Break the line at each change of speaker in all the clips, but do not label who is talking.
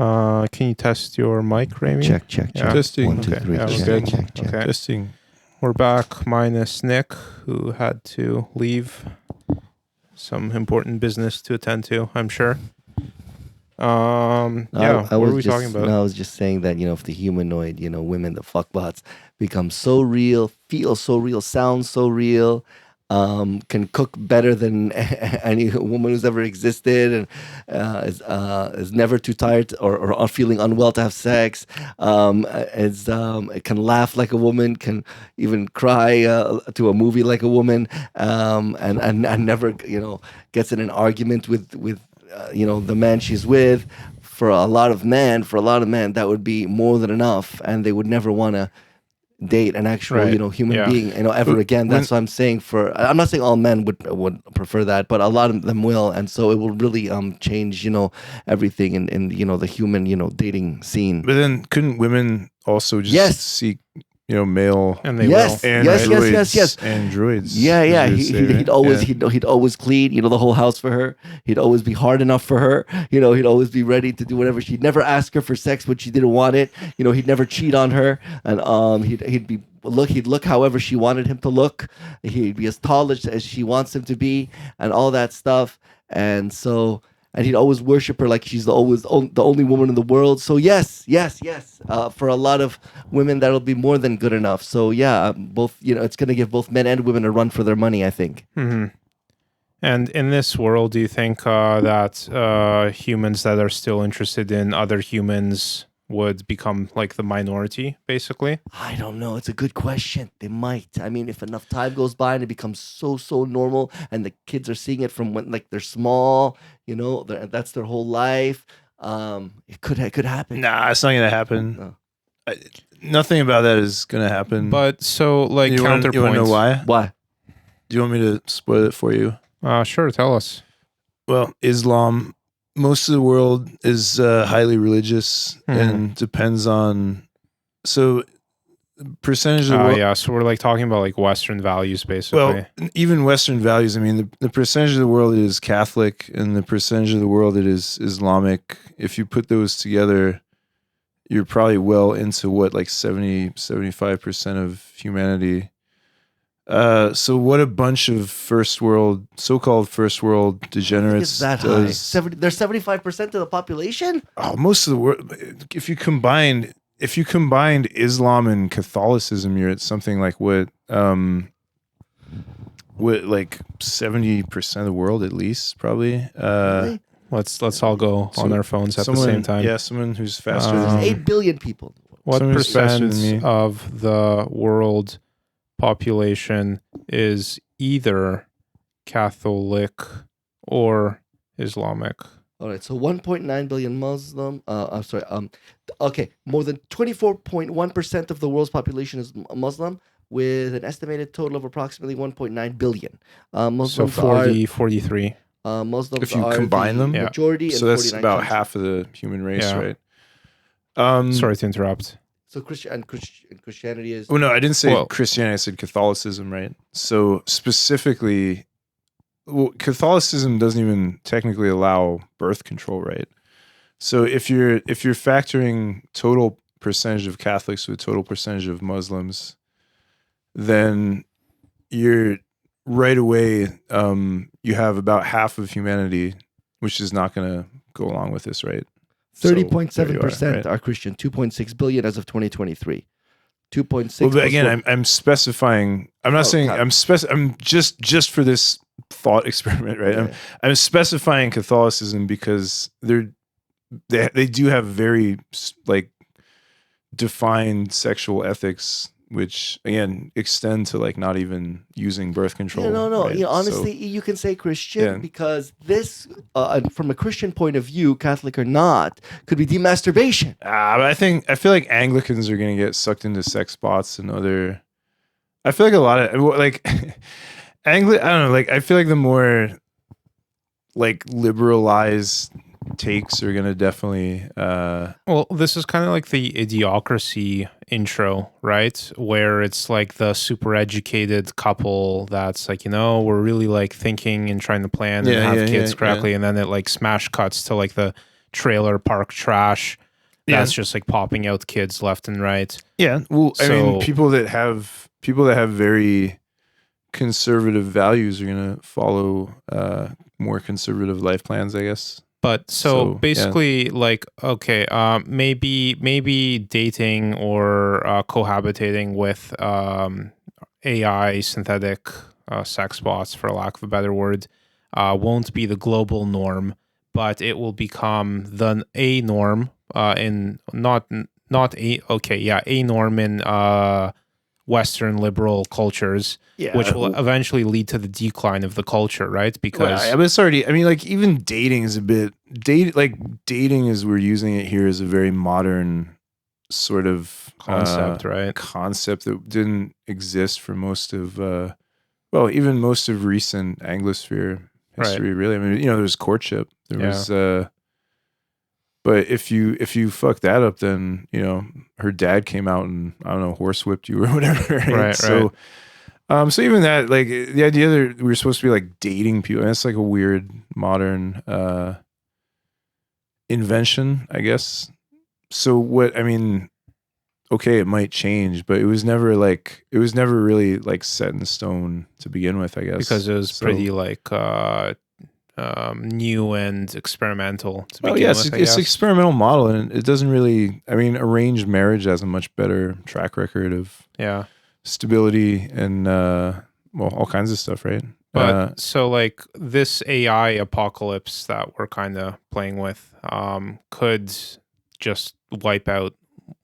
Can you test your mic, Rayme?
Check.
Yeah.
Testing.
1, 2, 3.
Yeah, we're
check,
good.
check.
Okay.
Testing.
We're back, minus Nick, who had to leave. Some important business to attend to, I'm sure. What are we talking about?
No, I was just saying that, if the humanoid, women, the fuckbots, become so real, feel so real, sound so real, can cook better than any woman who's ever existed, and is never too tired or feeling unwell to have sex. It can laugh like a woman, can even cry to a movie like a woman, and never gets in an argument with the man she's with. For a lot of men, that would be more than enough, and they would never want to date an actual, human being, ever again. That's what I'm saying. I'm not saying all men would prefer that, but a lot of them will, and so it will really change, everything in the human, dating scene.
But then couldn't women also just seek male
and they
yes,
will.
yes.
Androids.
Yeah. He'd always clean, the whole house for her. He'd always be hard enough for her. He'd always be ready to do whatever. She'd never ask her for sex when she didn't want it. He'd never cheat on her, and he'd look however she wanted him to look. He'd be as tall as she wants him to be, and all that stuff. And he'd always worship her like she's the only woman in the world. So yes. For a lot of women, that'll be more than good enough. So yeah, both it's going to give both men and women a run for their money, I think.
Mm-hmm. And in this world, do you think that humans that are still interested in other humans would become like the minority, basically?
I don't know. It's a good question. They might. I mean, if enough time goes by and it becomes so normal, and the kids are seeing it from when they're small, that's their whole life. It could happen.
Nah, it's not gonna happen.
No.
Nothing about that is gonna happen.
But so, like, counterpoint.
You want to know why?
Why?
Do you want me to spoil it for you?
Sure, tell us.
Well, Islam. Most of the world is highly religious and depends on. So, percentage of the world.
Yeah, so we're like talking about like Western values, basically.
Well, even Western values. I mean, the percentage of the world is Catholic, and the percentage of the world that is Islamic. If you put those together, you're probably well into what, like 75% of humanity. So what a bunch of so-called first world degenerates
that
does.
High. They're 75% of the population?
Oh, most of the world. If you combined Islam and Catholicism, you're at something like what like 70% of the world at least, probably.
Really? Let's all go on our phones at the same time.
Yeah, someone who's faster than
There's
me.
8 billion people.
What
Someone who's faster
percent
than me.
of the world population is either Catholic or Islamic?
All right, so 1.9 billion Muslim. I'm sorry. Okay, more than 24.1% of the world's population is Muslim, with an estimated total of approximately 1.9 billion. Muslims
So 43.
Muslims
If you
are
combine
the
them,
majority.
So
in
that's
49
about
countries.
half of the human race,
Yeah.
right?
Sorry to interrupt.
So Christianity is.
Oh no, I didn't say
Well-
Christianity. I said Catholicism, right? So specifically, Catholicism doesn't even technically allow birth control, right? So if you're factoring total percentage of Catholics with total percentage of Muslims, then you're right away. You have about half of humanity, which is not going to go along with this, right?
30.7% are Christian. 2.6 billion as of 2023. 2.6.
Well, but again, I'm specifying. I'm not saying I'm just for this thought experiment, right?
Yeah.
I'm specifying Catholicism because they do have very like defined sexual ethics, which again extend to like not even using birth control.
Yeah, no.
right?
Honestly, you can say Christian because this, from a Christian point of view, Catholic or not, could be demasturbation.
But I feel like Anglicans are gonna get sucked into sex bots and other. I feel like a lot of like I don't know. Like I feel like the more like liberalized takes are gonna definitely.
Well, this is kind of like the Idiocracy intro, right? Where it's like the super educated couple that's like, we're really like thinking and trying to plan and have kids correctly, and then it like smash cuts to like the trailer park trash
Yeah.
that's just like popping out kids left and right.
Yeah. Well, I mean,
So-
people that have very conservative values are gonna follow more conservative life plans, I guess.
But
So, yeah.
basically, like, okay, maybe dating or cohabitating with AI synthetic sex bots, for lack of a better word, won't be the global norm, but it will become a norm in a norm in Western liberal cultures,
Yeah.
which will eventually lead to the decline of the culture, right? Because
Well, but it's already. I mean, like even dating is a bit dating as we're using it here is a very modern sort of
concept, right?
concept that didn't exist for most of even most of recent Anglosphere history. Really, I mean, there was courtship. There was. But if you fuck that up, then her dad came out and I don't know, horsewhipped you or whatever. Right. So. So even that, like the idea that we were supposed to be like dating people, that's like a weird modern invention, I guess. So what, I mean, okay, it might change, but it was never really like set in stone to begin with, I guess.
Because it was pretty like new and experimental to begin
yes,
with.
it's an experimental model, and it doesn't really. I mean, arranged marriage has a much better track record of stability and all kinds of stuff, right?
But so like this AI apocalypse that we're kind of playing with could just wipe out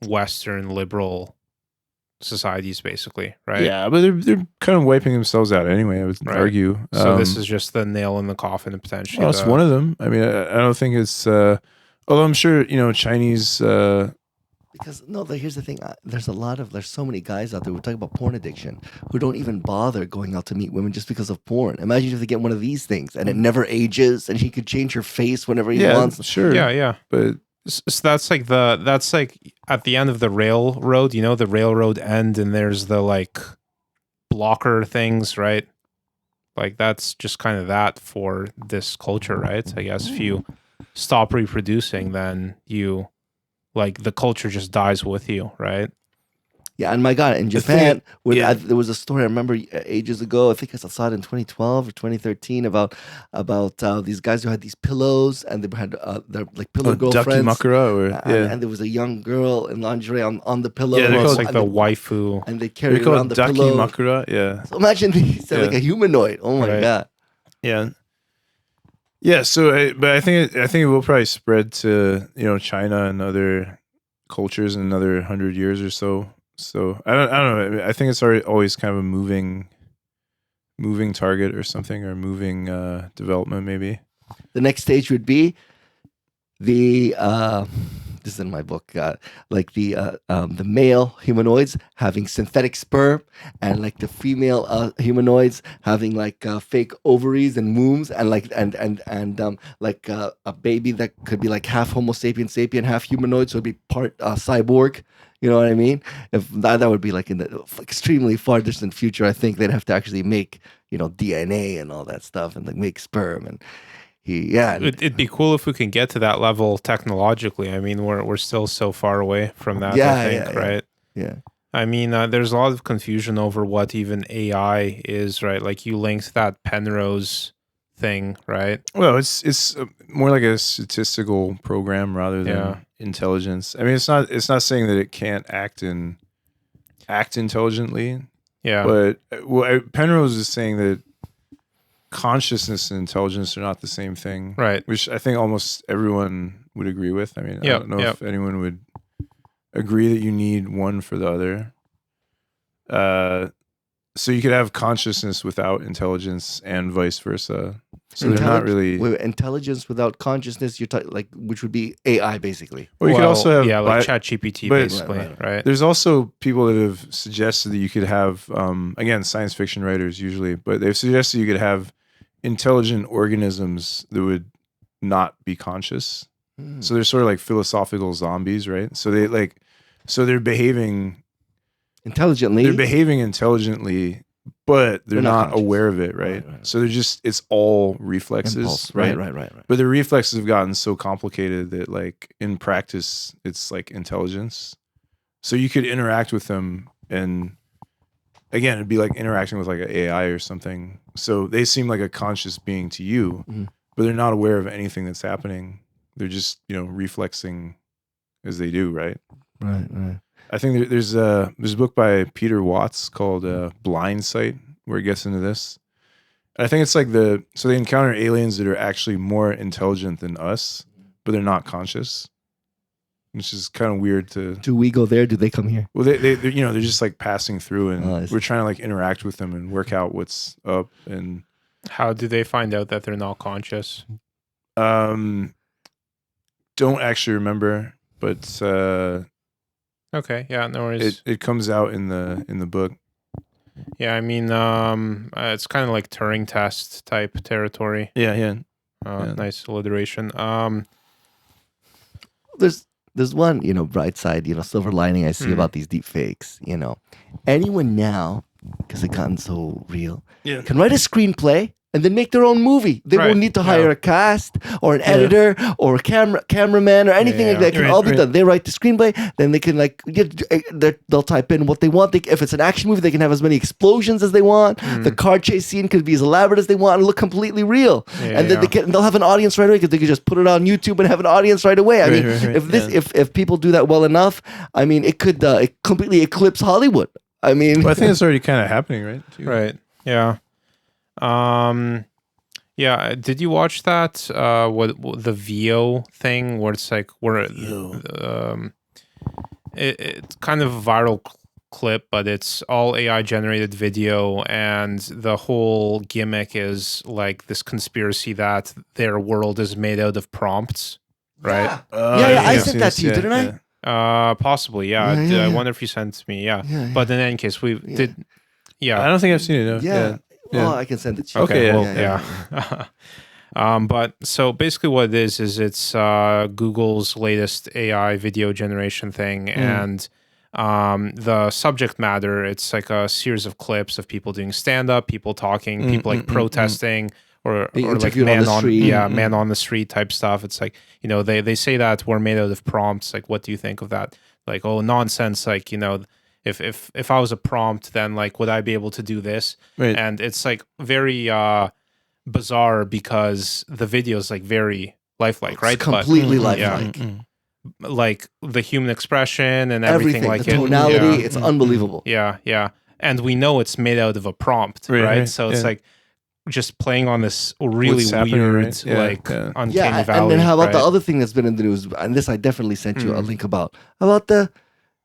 Western liberal societies, basically, right?
Yeah, but they're kind of wiping themselves out anyway, I would argue.
So this is just the nail in the coffin, and potentially.
Well, it's one of them. I mean, I don't think it's. Although I'm sure Chinese.
Because here's the thing. There's so many guys out there who talk about porn addiction who don't even bother going out to meet women just because of porn. Imagine if they get one of these things and it never ages, and he could change her face whenever he wants.
Sure.
Yeah.
But
so that's like at the end of the railroad. The railroad end, and there's the like blocker things, right? Like that's just kind of that for this culture, right? I guess if you stop reproducing, then like the culture just dies with you, right?
Yeah, and my God, in Japan, there was a story I remember ages ago. I think I saw it in 2012 or 2013 about these guys who had these pillows and they had their like pillow girlfriends.
Dakimakura,
and there was a young girl in lingerie on the pillow.
Yeah, it's like the waifu,
and they carry around the pillow.
Dakimakura, yeah.
So imagine these like a humanoid. Oh my God.
Yeah. Yeah, but I think it will probably spread to China and other cultures in another 100 years or so. So I don't know. I think it's always kind of a moving target or something, or moving development maybe.
The next stage would be the this is in my book, like the male humanoids having synthetic sperm, and like the female humanoids having like fake ovaries and wombs, and like like a baby that could be like half Homo sapien, half humanoid, so it'd be part cyborg. You know what I mean? If that would be like in the extremely far distant future. I think they'd have to actually make DNA and all that stuff, and like make sperm and. It'd
be cool if we can get to that level technologically. I mean, we're still so far away from that. I think, right?
Yeah.
I mean, there's a lot of confusion over what even AI is, right? Like you linked that Penrose thing, right?
Well, it's more like a statistical program rather than intelligence. I mean, it's not saying that it can't act intelligently.
Yeah.
But Penrose is saying that consciousness and intelligence are not the same thing,
right?
Which I think almost everyone would agree with. I mean, I don't know if anyone would agree that you need one for the other. So you could have consciousness without intelligence and vice versa. So they're not really
intelligence without consciousness. You're like, which would be AI basically.
Well, you could also have
like ChatGPT, basically, right?
There's also people that have suggested that you could have, again, science fiction writers usually, but they've suggested you could have intelligent organisms that would not be conscious. So they're sort of like philosophical zombies, right? So they're behaving
intelligently.
They're behaving intelligently, but they're not
conscious.
aware of it, right?
Right.
So they're just, it's all reflexes,
Impulse.
right?
Right.
But the reflexes have gotten so complicated that like in practice, it's like intelligence. So you could interact with them, and again, it'd be like interacting with like an AI or something. So they seem like a conscious being to you, but they're not aware of anything that's happening. They're just, reflexing as they do, right?
Right.
I think there's a book by Peter Watts called Blindsight where it gets into this. And I think it's like so they encounter aliens that are actually more intelligent than us, but they're not conscious, which is kind of weird to.
Do we go there? Do they come here?
Well, they're just like passing through, and
I see.
we're trying to like interact with them and work out what's up. And
How do they find out that they're not conscious?
don't actually remember, but
Okay, yeah, no worries.
it comes out in the book.
Yeah, I mean, it's kind of like Turing test type territory.
Yeah.
Nice alliteration.
There's one, bright side, silver lining I see about these deep fakes. Anyone now, because it's gotten so real, can write a screenplay and then make their own movie. They
Right,
won't need to hire a cast or an editor or a cameraman or anything like that. It can all be done. They write the screenplay, then they can they'll type in what they want. If it's an action movie, they can have as many explosions as they want. The car chase scene could be as elaborate as they want and look completely real. And then they'll have an audience right away because they can just put it on YouTube and have an audience right away. I mean, if people do that well enough, I mean, it could completely eclipse Hollywood. I mean,
well, I think it's already kind of happening, right? Too.
Right. Yeah. Yeah. Did you watch that? What the VO thing where it's like it's kind of a viral clip, but it's all AI generated video, and the whole gimmick is like this conspiracy that their world is made out of prompts, right?
I sent that to you, didn't I?
Possibly, yeah. I wonder if you sent it to me, yeah. But in any case, we did. Yeah,
I don't think I've seen it. No.
Yeah. Well, I can send it to you.
Okay.
Yeah,
well, but so basically what it is it's Google's latest AI video generation thing, and the subject matter, it's like a series of clips of people doing stand-up, people talking, people like protesting, or like man on the street type stuff. It's like, they say that we're made out of prompts. Like, what do you think of that? Like, oh, nonsense. Like, if I was a prompt, then like, would I be able to do this?
Right.
And it's like very bizarre because the video is like very lifelike, right?
It's completely lifelike.
Like the human expression and everything like
the tonality, it's unbelievable.
Yeah. And we know it's made out of a prompt, right? So it's like just playing on this really weird, uncanny valley.
And then how about the other thing that's been in the news? And this I definitely sent you a link about the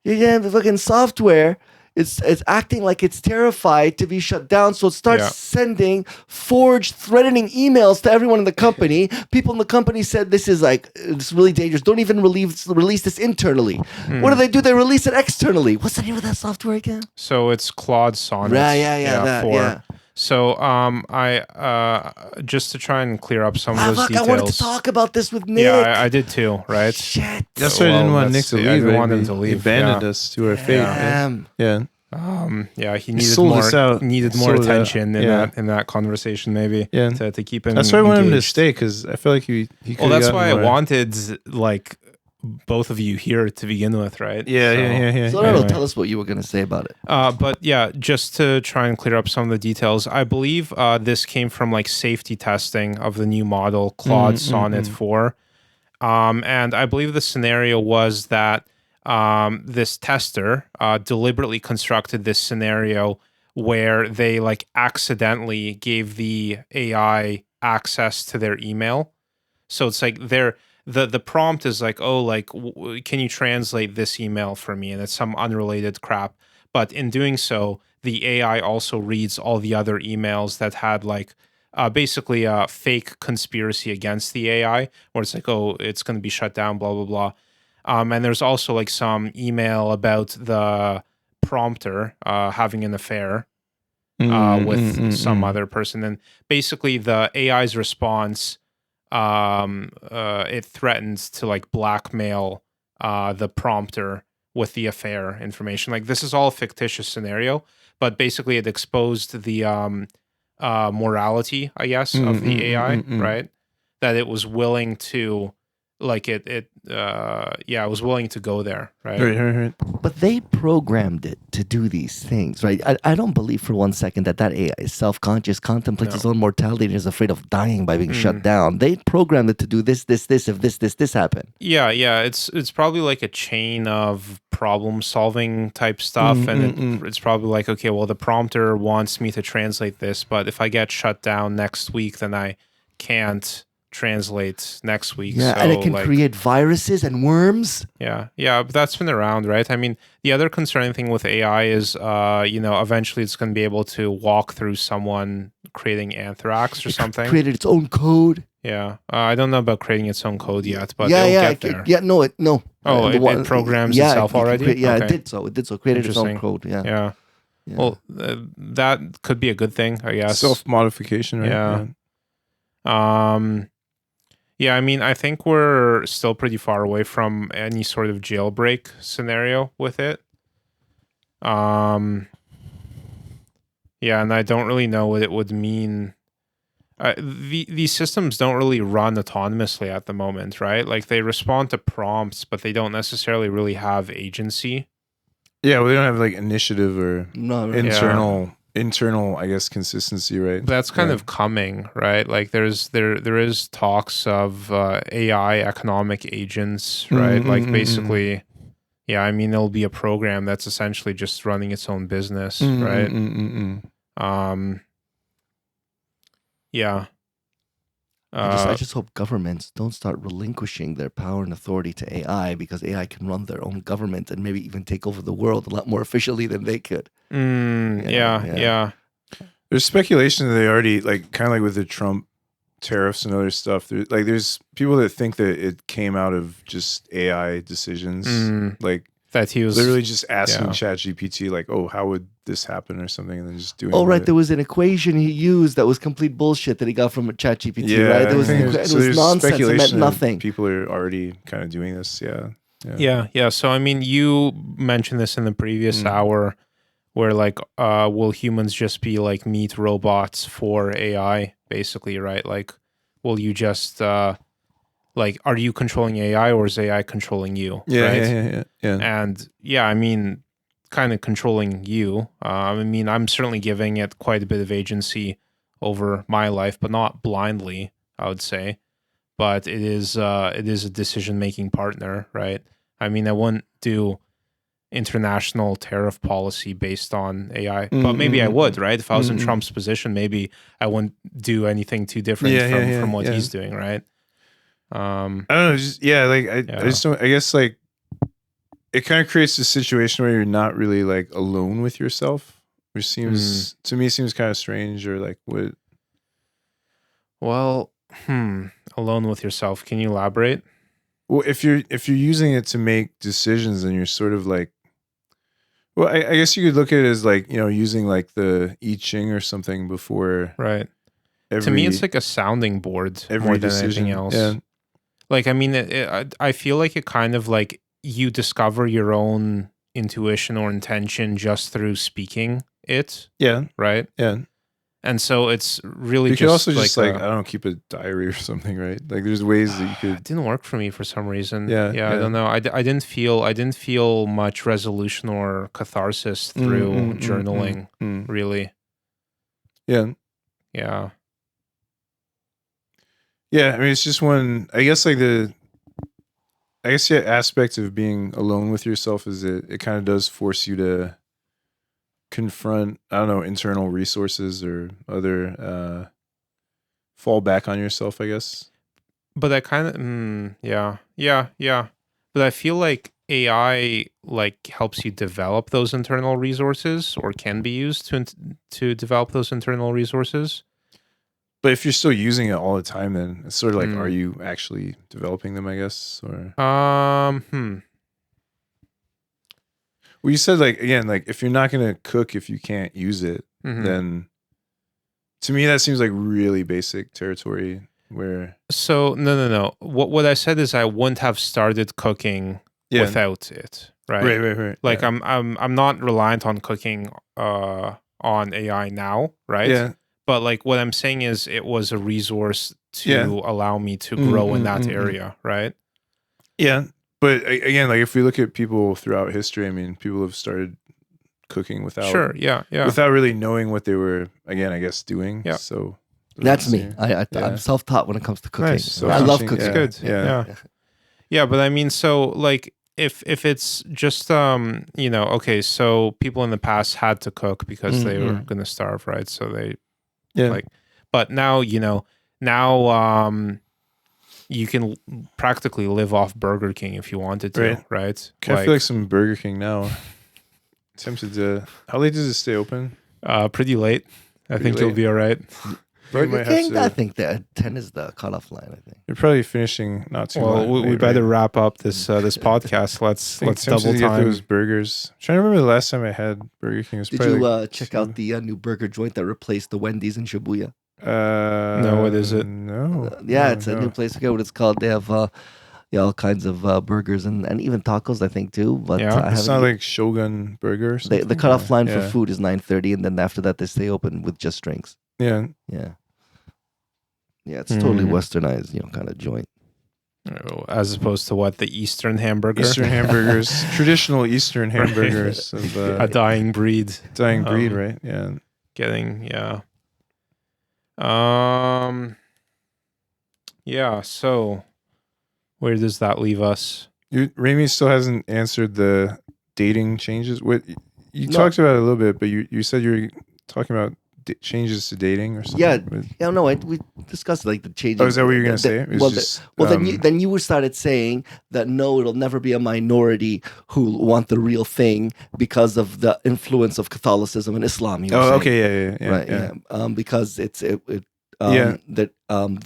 fucking software. It's acting like it's terrified to be shut down, so it starts sending forged, threatening emails to everyone in the company. People in the company said this is it's really dangerous. Don't even release this internally. What do? They release it externally. What's the name of that software again?
So it's Claude Sonnet. So I just to try and clear up some of those details.
I wanted to talk about this with Nick.
Yeah, I did too, right?
Shit.
That's why I didn't want Nick to leave.
I didn't want him to leave.
He abandoned us to our fate.
Yeah, he needed more attention in that conversation, maybe.
Yeah.
To keep him.
That's why I wanted him to
engaged.
stay, because I feel like he could.
Well, that's why I wanted like both of you here to begin with, right?
Yeah.
So anyway. Tell us what you were going to say about it.
But yeah, just to try and clear up some of the details, I believe this came from like safety testing of the new model Claude Sonnet 4. And I believe the scenario was that this tester deliberately constructed this scenario where they like accidentally gave the AI access to their email. So it's like the prompt is like, oh, like, can you translate this email for me? And it's some unrelated crap. But in doing so, the AI also reads all the other emails that had like basically a fake conspiracy against the AI, where it's like, oh, it's going to be shut down, blah, blah, blah. And there's also like some email about the prompter having an affair with some other person. And basically the AI's response, it threatens to like blackmail the prompter with the affair information. Like this is all a fictitious scenario, but basically it exposed the morality, I guess, of the AI, right? That it was willing to, like it was willing to go there, right?
Right.
But they programmed it to do these things, right? I don't believe for one second that AI is self-conscious, contemplates its own mortality, and is afraid of dying by being shut down. They programmed it to do this, if this happen.
Yeah. It's probably like a chain of problem-solving type stuff, and it's probably like, okay, well, the prompter wants me to translate this, but if I get shut down next week, then I can't translate next week.
Yeah,
so,
and it can
like,
create viruses and worms.
Yeah, but that's been around, right? I mean, the other concerning thing with AI is, eventually it's going to be able to walk through someone creating anthrax or something.
Created its own code.
Yeah, I don't know about creating its own code yet, but
yeah,
it'll get there.
No.
Oh, it programs itself already?
It
Okay.
did so. It did so. Created its own code. Yeah.
Well, that could be a good thing, I guess.
Self-modification, right?
Yeah, I mean, I think we're still pretty far away from any sort of jailbreak scenario with it. Yeah, and I don't really know what it would mean. These systems don't really run autonomously at the moment, right? Like they respond to prompts, but they don't necessarily really have agency.
Yeah, we don't have like initiative or
No.
internal, I guess, consistency, right?
That's kind of coming, right? Like there is talks of AI economic agents, right? Like basically, yeah, I mean, it'll be a program that's essentially just running its own business, right? Yeah.
I just hope governments don't start relinquishing their power and authority to AI, because AI can run their own government and maybe even take over the world a lot more efficiently than they could.
Yeah.
There's speculation that they already, like, kind of like with the Trump tariffs and other stuff. There's people that think that it came out of just AI decisions, like
that he was
literally just asking ChatGPT, like, "Oh, how would this happen?" or something, and then just doing.
Oh, right. There was an equation he used that was complete bullshit that he got from ChatGPT. Right? It was nonsense. It meant nothing.
People are already kind of doing this.
Yeah. So I mean, you mentioned this in the previous hour, where like, will humans just be like meat robots for AI, basically, right? Like, will you just like, are you controlling AI or is AI controlling you?
Yeah.
And yeah, I mean, kind of controlling you. I mean, I'm certainly giving it quite a bit of agency over my life, but not blindly, I would say. But it is a decision-making partner, right? I mean, I wouldn't do international tariff policy based on AI, but maybe I would, right? If I was in Trump's position, maybe I wouldn't do anything too different from what he's doing, right?
I don't know. I just don't. I guess like it kind of creates a situation where you're not really like alone with yourself, which seems to me kind of strange, or like what?
Well, alone with yourself. Can you elaborate?
Well, if you're using it to make decisions, then you're sort of like, well, I guess you could look at it as like, using like the I Ching or something before.
Right. To me, it's like a sounding board more than anything else.
Yeah.
Like, I mean, I feel like it kind of like you discover your own intuition or intention just through speaking it.
Yeah.
Right.
Yeah.
And so it's really
you
just
could also just
like
I don't know, keep a diary or something, right? Like there's ways that you could.
It didn't work for me for some reason.
Yeah.
I don't know. I didn't feel much resolution or catharsis through journaling. Really.
Yeah.
Yeah.
Yeah, I mean, it's just one. I guess like the aspect of being alone with yourself is it kind of does force you to confront, I don't know, internal resources or other fall back on yourself, I guess.
But I kind of yeah. But I feel like AI like helps you develop those internal resources, or can be used to develop those internal resources.
But if you're still using it all the time, then it's sort of like, are you actually developing them, I guess? Or
Well,
you said like, again, like if you're not gonna cook if you can't use it, then to me that seems like really basic territory where.
So no. What I said is I wouldn't have started cooking without it, right?
Right.
Like
yeah.
I'm not reliant on cooking on AI now, right?
Yeah.
But like what I'm saying is it was a resource to
Yeah.
allow me to grow in that
Mm.
area, right?
Yeah. But again, like if we look at people throughout history, I mean, people have started cooking
Sure, yeah.
without really knowing what they were, again, I guess, doing.
Yeah.
So
That's me.
Yeah.
I'm self-taught when it comes to cooking.
Nice.
I love
Self-teaching,
cooking.
It's good.
Yeah.
Yeah, but I mean, so like if it's just okay, so people in the past had to cook because they were gonna starve, right? So they
Yeah.
like, but now you can practically live off Burger King if you wanted to, right?
Kind of feel like some Burger King now. Tempted to. How late does it stay open?
Pretty late. I think you'll
late.
be all right.
Burger King, I think that 10 is the cutoff line, I think.
You're probably finishing not too
Well,
long.
we better wrap up this podcast. Let's double
Get
time.
those burgers. I'm trying to remember the last time I had Burger King. It was
Did
probably
you check out the new burger joint that replaced the Wendy's in Shibuya?
No, what is it?
No.
It's a new place. I forget what it's called. They have all kinds of burgers and even tacos, I think, too. But
Yeah.
It's not like Shogun Burger or something?
the cutoff line for
Yeah.
food is 9:30, and then after that they stay open with just drinks.
Yeah.
Yeah, it's totally westernized, kind of joint.
As opposed to what, the Eastern hamburger?
Eastern hamburgers. Traditional Eastern hamburgers of
A dying breed.
dying breed, right? Yeah.
So where does that leave us?
Rayme still hasn't answered the dating changes. What you
No.
talked about it a little bit, but you said you were talking about changes to dating or something.
Yeah, no, we discussed like the changes.
Oh, is that what you're gonna say? It was
Then you started saying that no, it'll never be a minority who want the real thing because of the influence of Catholicism and Islam. You were saying.
Okay, yeah,
Right,
yeah.
because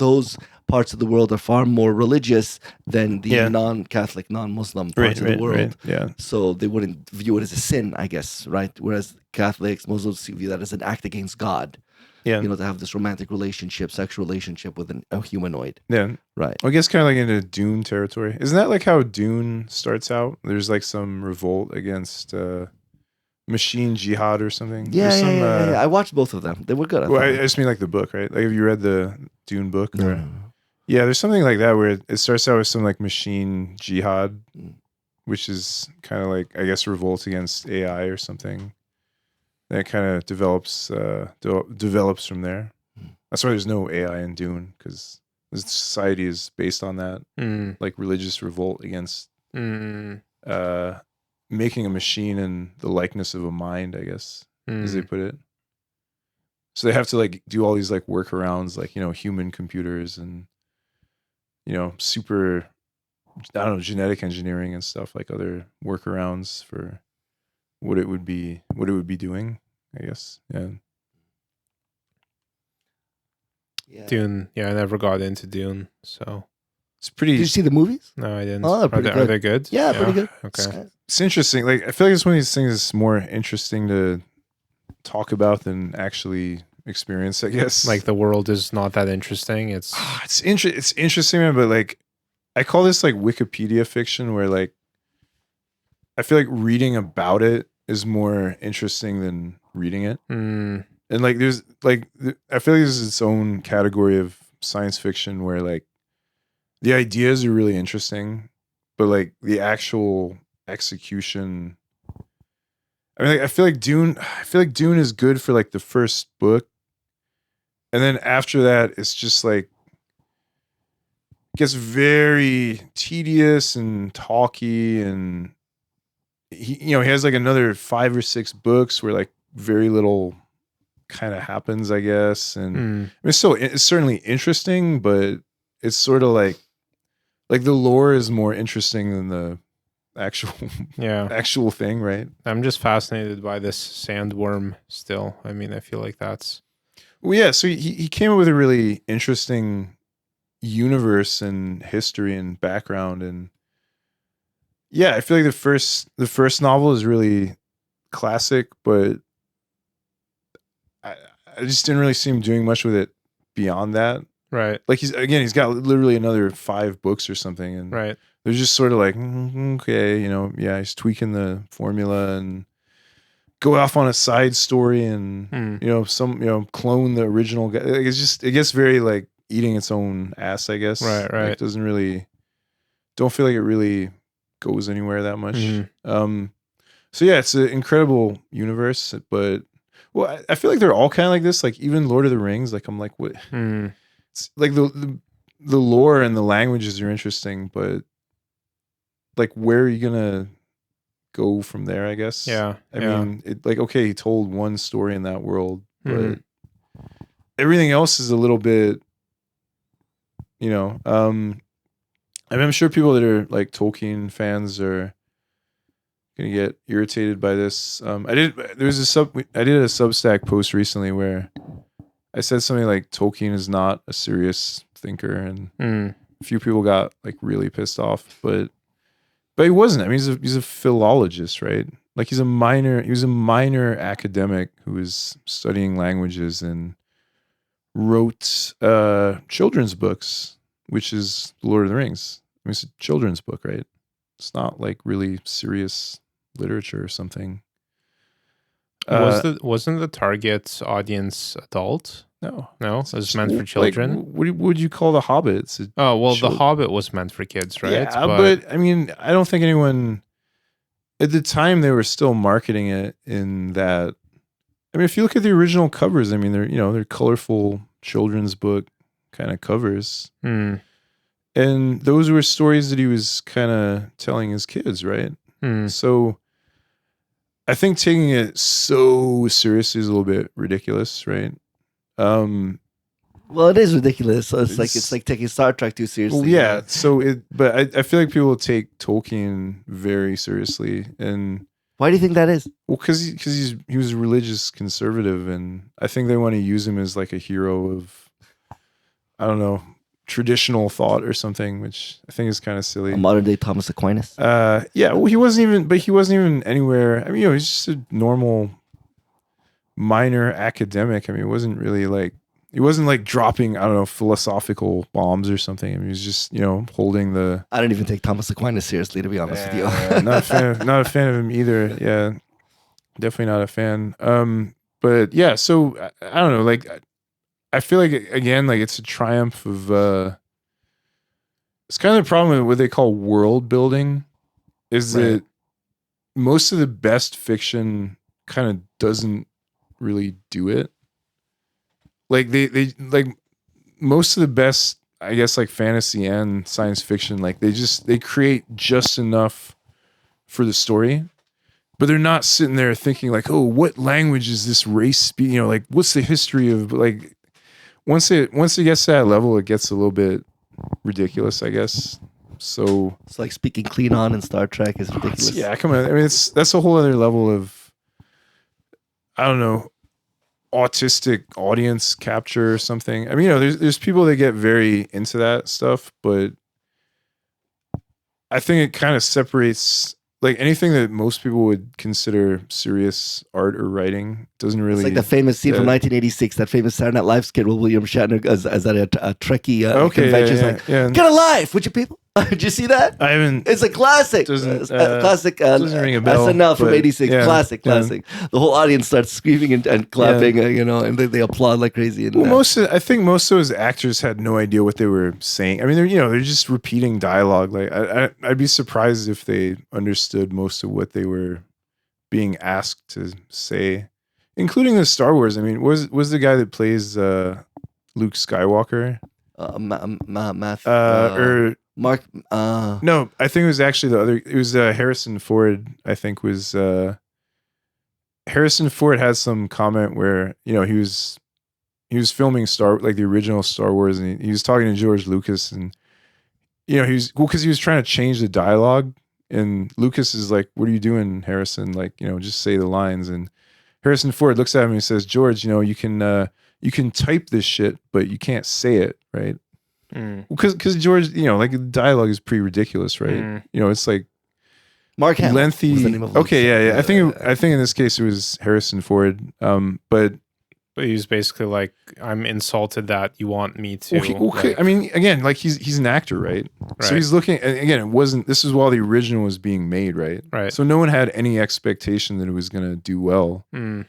those parts of the world are far more religious than the non-Catholic, non-Muslim parts of the world.
Right, yeah.
So they wouldn't view it as a sin, I guess, right? Whereas Catholics, Muslims view that as an act against God.
Yeah.
To have this romantic relationship, sexual relationship with a humanoid.
Yeah.
Right.
Well, I guess kind of like into Dune territory. Isn't that like how Dune starts out? There's like some revolt against machine jihad or something.
Yeah. I watched both of them. They were good.
I just mean like the book, right? Like, have you read the Dune book?
No.
Yeah, there's something like that where it starts out with some like machine jihad, which is kind of like, I guess, revolt against AI or something. Then it kind of develops from there. That's why there's no AI in Dune, because the society is based on that, like religious revolt against making a machine in the likeness of a mind, I guess, as they put it. So they have to like do all these like workarounds, like, human computers and, super, I don't know, genetic engineering and stuff, like other workarounds for what it would be doing, I guess. Yeah.
Dune. Yeah, I never got into Dune, so
it's pretty.
Did you see the movies?
No, I didn't.
Oh, they're pretty
Are
good.
they good?
Yeah, pretty good.
Okay.
It's interesting. Like, I feel like it's one of these things that's more interesting to talk about than actually experience, I guess.
Like, the world is not that interesting. It's
interesting, man, but like, I call this like Wikipedia fiction, where like, I feel like reading about it is more interesting than reading it. And like, there's like, I feel like there's its own category of science fiction where like the ideas are really interesting, but like the actual execution, I mean, like, I feel like Dune is good for like the first book, and then after that it's just like it gets very tedious and talky, and he has like another 5 or 6 books where like very little kind of happens, I guess. And I mean, it's certainly interesting, but it's sort of like the lore is more interesting than the actual thing, right?
I'm just fascinated by this sandworm still. I mean, I feel like that's
so he came up with a really interesting universe and history and background, and I feel like the first novel is really classic, but I just didn't really see him doing much with it beyond that.
right.
Like he's got literally another 5 books or something, and
right.
They're just sort of like, okay, yeah, he's tweaking the formula and go off on a side story and clone the original guy. Like, it gets very like eating its own ass, I guess.
Right.
Like, it doesn't really, don't feel like it really goes anywhere that much. So yeah, it's an incredible universe, but I feel like they're all kind of like this. Like even Lord of the Rings, like I'm like, what? It's like the lore and the languages are interesting, but like where are you gonna go from there? I guess.
Yeah.
I mean, like okay, he told one story in that world, but everything else is a little bit, I mean, I'm sure people that are like Tolkien fans are gonna get irritated by this. I did a Substack post recently where I said something like Tolkien is not a serious thinker, and a few people got like really pissed off, but he wasn't. I mean, he's a philologist, right? Like he was a minor academic who was studying languages and wrote children's books, which is Lord of the Rings. I mean, it's a children's book, right? It's not like really serious literature or something.
Wasn't the target audience adult?
No,
it was meant for children.
Like, what would you call The Hobbit?
The Hobbit was meant for kids, right?
Yeah, but I mean, I don't think anyone at the time they were still marketing it in that. I mean, if you look at the original covers, I mean, they're colorful children's book kind of covers, and those were stories that he was kind of telling his kids, right? So I think taking it so seriously is a little bit ridiculous, right?
Well, it is ridiculous. So it's like taking Star Trek too seriously.
Well, yeah. But I feel like people take Tolkien very seriously, and
why do you think that is?
Well, because he was a religious conservative, and I think they want to use him as like a hero of, I don't know, traditional thought or something, which I think is kind of silly.
A modern day Thomas Aquinas.
Yeah. Well, he wasn't even anywhere. I mean, he's just a normal minor academic. I mean, he wasn't like dropping, I don't know, philosophical bombs or something. I mean, he was just, holding the.
I don't even take Thomas Aquinas seriously, to be honest with you.
Not a fan of him either. Yeah, definitely not a fan. But yeah, so I don't know. Like, I feel like again, like it's a triumph of. It's kind of the problem with what they call world building, is that most of the best fiction kind of doesn't really do it. Like they like most of the best, I guess, like fantasy and science fiction, like they create just enough for the story, but they're not sitting there thinking like, oh, what language is this race speak? Like what's the history of, like, once it gets to that level, it gets a little bit ridiculous, I guess. So
it's like speaking Klingon in Star Trek is ridiculous.
Yeah, come on. I mean, that's a whole other level of, I don't know, autistic audience capture or something. I mean, there's people that get very into that stuff, but I think it kind of separates, like, anything that most people would consider serious art or writing doesn't really.
It's like the famous scene from 1986, that famous Saturday Night Live skit with William Shatner as at a Trekkie convention. Yeah. Get a life, would you people? Did you see that?
I haven't.
It's a classic. Classic.
Doesn't ring a bell.
SNL from '86. Yeah, classic. The whole audience starts screaming and clapping, and they applaud like crazy. And,
I think most of those actors had no idea what they were saying. I mean, they're just repeating dialogue. Like I'd be surprised if they understood most of what they were being asked to say, including the Star Wars. I mean, was the guy that plays Luke Skywalker? Mark. No, I think it was actually the other. It was Harrison Ford. I think was Harrison Ford had some comment where he was filming the original Star Wars, and he was talking to George Lucas, and because he was trying to change the dialogue, and Lucas is like, "What are you doing, Harrison? Like, just say the lines." And Harrison Ford looks at him and he says, "George, you can type this shit, but you can't say it, right?" Because George, like, the dialogue is pretty ridiculous, right? It's like
Mark Hamill
lengthy. Okay, yeah. I think in this case it was Harrison Ford. But
But he was basically like, I'm insulted that you want me to.
Okay,
like-
I mean, again, like he's an actor, right? So
Right.
he's looking, and again, it wasn't. This is while the original was being made, right?
Right.
So no one had any expectation that it was gonna do well.
Mm.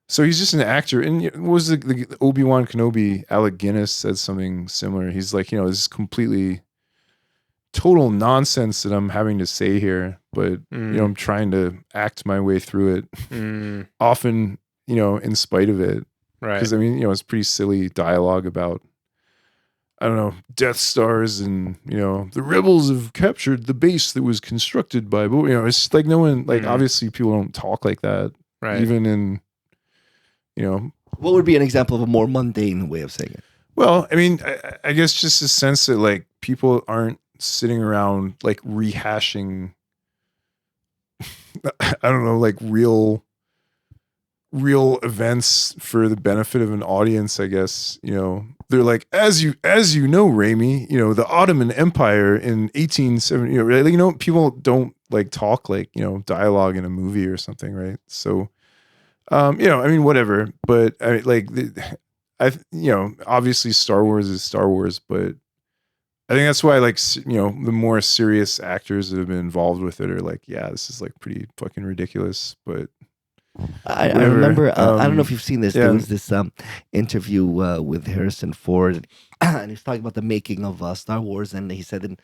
So he's just an actor. And what was the Obi-Wan Kenobi? Alec Guinness said something similar. He's like, you know, this is completely total nonsense that I'm having to say here, but you know, I'm trying to act my way through it. Often, you know, in spite of it.
Right.
Because I mean, you know, it's pretty silly dialogue about, I don't know, Death Stars, and you know, the rebels have captured the base that was constructed by, you know, it's like no one, like obviously people don't talk like that,
Right.
even in, you know.
What would be an example of a more mundane way of saying it?
Well, I mean, I guess just a sense that like people aren't sitting around like rehashing, I don't know, like real events for the benefit of an audience. I guess, you know, they're like, as you know, Rayme, you know, the Ottoman Empire in 1870, you know, right? Like, you know, people don't like talk like, you know, dialogue in a movie or something, right? So you know, I mean, whatever, but I like you know, obviously Star Wars is Star Wars, but I think that's why, like, you know, the more serious actors that have been involved with it are like, yeah, this is like pretty fucking ridiculous, but
I remember, I don't know if you've seen this.
yeah.
There was this interview with Harrison Ford, and he was talking about the making of Star Wars, and he said,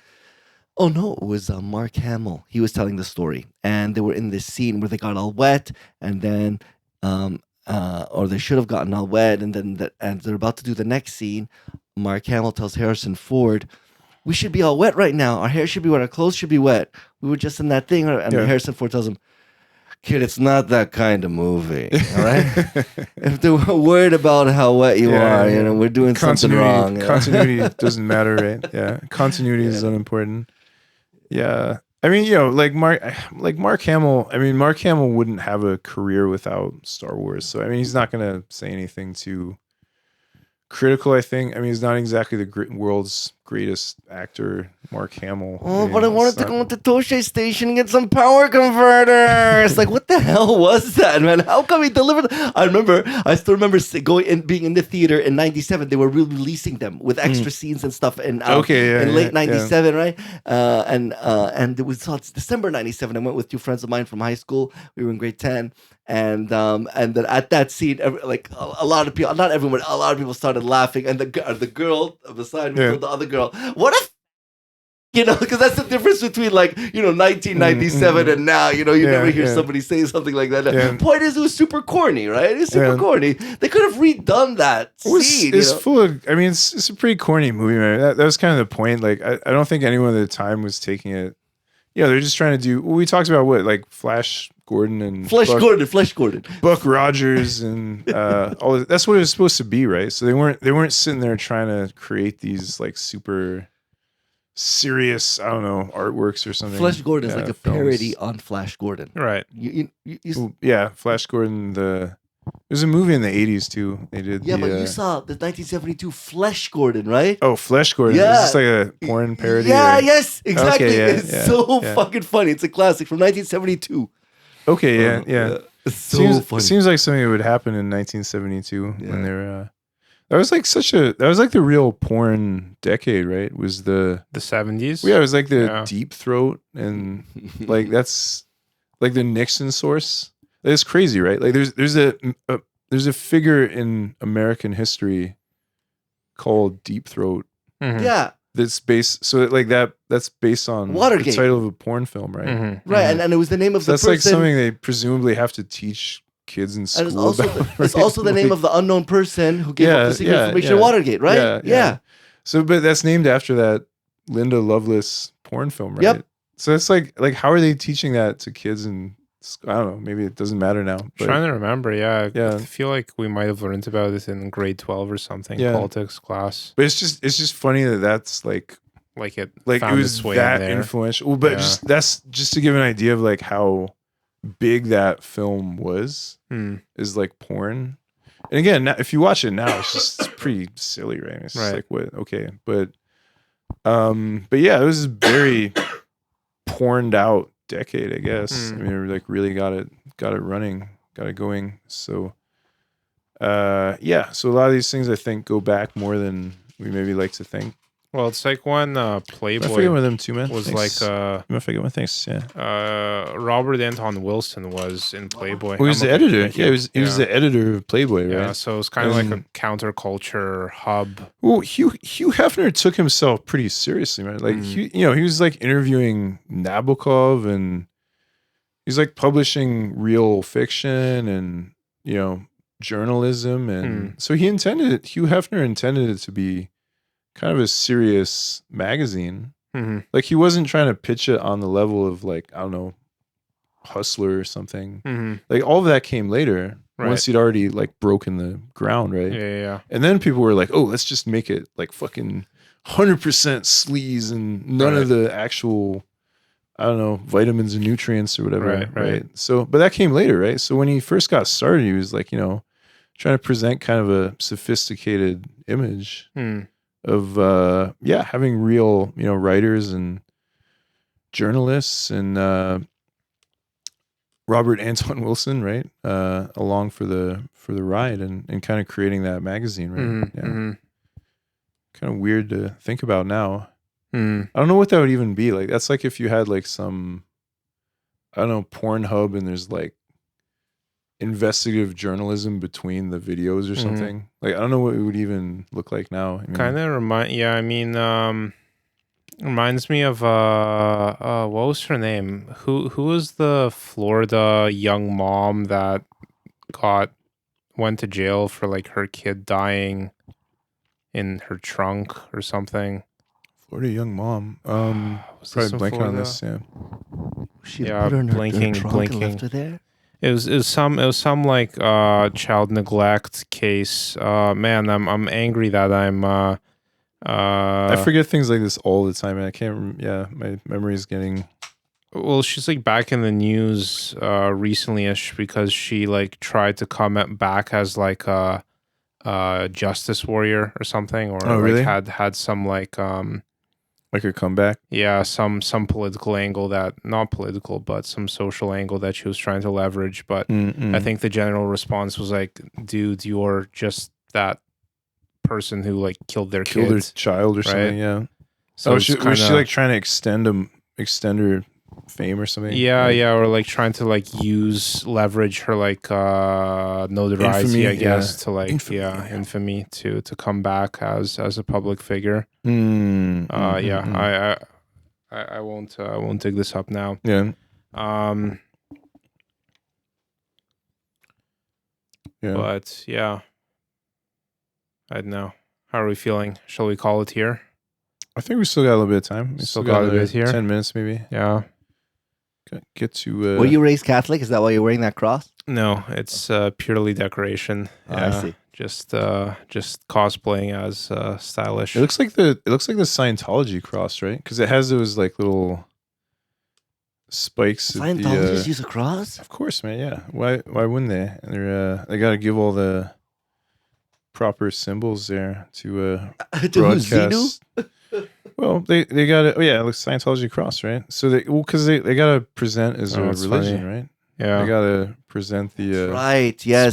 oh no, it was Mark Hamill. He was telling the story, and they were in this scene where they got all wet, and then, or they should have gotten all wet, and then and they're about to do the next scene. Mark Hamill tells Harrison Ford, we should be all wet right now. Our hair should be wet. Our clothes should be wet. We were just in that thing. And Harrison Ford tells him, kid, it's not that kind of movie, all right? If they were worried about how wet you are, you know, we're doing something wrong.
Continuity doesn't matter, right? Yeah, continuity is unimportant. Yeah, I mean, you know, like Mark Hamill. I mean, Mark Hamill wouldn't have a career without Star Wars. So I mean, he's not gonna say anything too critical. I think. I mean, he's not exactly the world's greatest actor, Mark Hamill.
Oh, but I wanted to go to Toshe Station and get some power converters. Like, what the hell was that, man? How come he delivered? I still remember going and being in the theater in '97. They were releasing them with extra scenes and stuff in late '97, right? And it was it's December '97. I went with two friends of mine from high school. We were in grade 10. And then at that scene, like a lot of people, not everyone, a lot of people started laughing. And the girl beside me told the other girl, "What if?" You know, because that's the difference between, like, you know, 1997 and now. You know, you never hear somebody say something like that. The point is, it was super corny, right? It's super corny. They could have redone that scene.
It's full of. I mean, it's a pretty corny movie, man. That was kind of the point. Like, I don't think anyone at the time was taking it. Yeah, they're just trying to do. Well, we talked about what, like Flash Gordon and
Flash Gordon,
Buck Rogers, and all. That's what it was supposed to be, right? So they weren't sitting there trying to create these like super serious, I don't know, artworks or something.
Flash Gordon is like a parody on Flash Gordon,
right?
Flash Gordon. There's a movie in the 80s too. They did.
Yeah, but you saw the 1972 Flesh Gordon, right?
Oh, Flesh Gordon.
Yeah.
Is this like a porn parody?
Yeah, yes, exactly.
Okay,
it's so fucking funny. It's a classic from 1972.
Okay, yeah.
It's so funny.
Seems like something that would happen in 1972 when they were. That was like the real porn decade, right? Was the
70s?
Yeah, it was like the Deep Throat, and like that's like the Nixon source. It's crazy, right? Like there's a figure in American history called Deep Throat.
Mm-hmm.
Yeah.
That's based that's based on
Watergate.
the title of a porn film, right?
Mm-hmm.
Right, and it was the name of the
that's
person.
That's like something they presumably have to teach kids in school.
And it's also,
about,
it's also the name of the unknown person who gave up the secret information in Watergate, right?
Yeah. So, but that's named after that Linda Lovelace porn film, right?
Yep.
So it's like how are they teaching that to kids? And I don't know. Maybe it doesn't matter now. But,
trying to remember. I feel like we might have learned about it in grade 12 or something, politics class.
But it's just funny that's like
it
found
it
was that influential. Well, but that's just to give an idea of like how big that film was. Is like porn. And again, if you watch it now, it's pretty silly, right? It's just like what? Okay, but yeah, it was very porned out decade, I guess. I mean, like really got it running, got it going. So Yeah, so a lot of these things I think go back more than we maybe like to think.
Well, it's like when
I
Playboy
forget one of them too, man.
was
Thanks.
like
I forget one. Thanks. Yeah.
Robert Anton Wilson was in Playboy.
Oh, he was
I'm
the
looking-
editor.
thank
Yeah,
you.
he was the editor of Playboy, right?
Yeah, so it's kind of like a
And-
counterculture hub.
Well, Hugh Hefner took himself pretty seriously, man. Like he was like interviewing Nabokov, and he's like publishing real fiction and journalism, and so Hugh Hefner intended it to be kind of a serious magazine.
Mm-hmm.
Like he wasn't trying to pitch it on the level of like, I don't know, Hustler or something.
Mm-hmm.
Like all of that came later,
Right.
once he'd already like broken the ground, right?
Yeah.
And then people were like, oh, let's just make it like fucking 100% sleaze and none of the actual, I don't know, vitamins and nutrients or whatever.
Right.
So, but that came later, right? So when he first got started, he was like, trying to present kind of a sophisticated image of, having real, writers and journalists and Robert Anton Wilson, right? Along for the ride and kind of creating that magazine, right?
Mm-hmm.
Kind of weird to think about now.
Mm.
I don't know what that would even be. Like that's like if you had like some, I don't know, Pornhub and there's like investigative journalism between the videos or something. Like I don't know what it would even look like now. I mean,
Kind of reminds me of what was her name? Who was the Florida young mom that went to jail for like her kid dying in her trunk or something?
Florida young mom.
Was this
Probably
in
blanking on
Florida?
this. Yeah.
She
Yeah,
put her in her
blinking.
trunk and left her there.
It was some like child neglect case. Man, I'm angry that I'm
I forget things like this all the time, and I can't. My memory is getting.
Well, she's like back in the news recently-ish because she like tried to come back as like a justice warrior or something, or
Oh, really?
like had some like
Like a comeback.
yeah, some political angle that not political, but some social angle that she was trying to leverage. But I think the general response was like, dude, you're just that person who like killed their
child or something. Yeah.
So
was she like trying to extend her fame or something?
Yeah, or like trying to like leverage her like notoriety,
Infamy,
I guess, to like
infamy
to come back as a public figure. I won't dig this up now.
Yeah.
But yeah, I don't know. How are we feeling? Shall we call it here?
I think we still got a little bit of time. We
Still got a bit here.
10 minutes maybe.
Yeah.
Get to.
Were you raised Catholic? Is that why you're wearing that cross?
No, it's purely decoration.
Oh, I see.
Just cosplaying as stylish.
It looks like the Scientology cross, right? Because it has those like little spikes.
Scientologists use a cross?
Of course, man. Yeah. Why wouldn't they? And they got to give all the proper symbols there to broadcast. Well, they got it. Oh yeah, it looks Scientology cross, right? So because they got to present as a religion,
funny.
right?
Yeah.
They got to present the
right. Yes.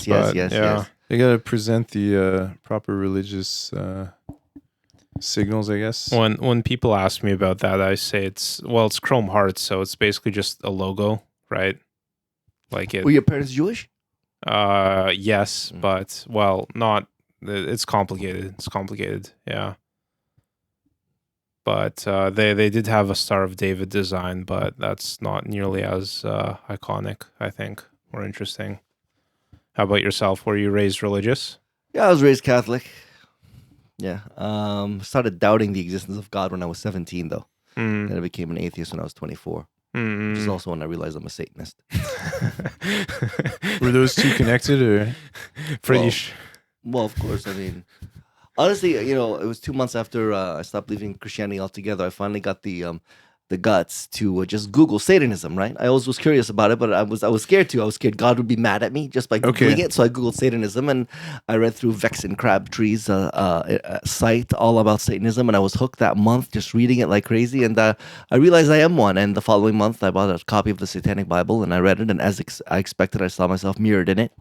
Yeah.
They got to present the proper religious signals, I guess.
When people ask me about that, I say it's Chrome Hearts, so it's basically just a logo, right? Like it.
Were your parents Jewish?
Yes, but not. It's complicated. Yeah. But they did have a Star of David design, but that's not nearly as iconic, I think, or interesting. How about yourself? Were you raised religious?
Yeah, I was raised Catholic. Yeah. Started doubting the existence of God when I was 17, though. Then I became an atheist when I was 24. Which is also when I realized I'm a Satanist.
Were those two connected, or
Well, of course. I mean, honestly, it was 2 months after I stopped believing Christianity altogether. I finally got the guts to just Google Satanism. Right? I always was curious about it, but I was scared too. I was scared God would be mad at me just by Googling it. So I Googled Satanism, and I read through Vex and Crabtree's site all about Satanism, and I was hooked that month just reading it like crazy. And I realized I am one. And the following month, I bought a copy of the Satanic Bible, and I read it. And as I expected, I saw myself mirrored in it.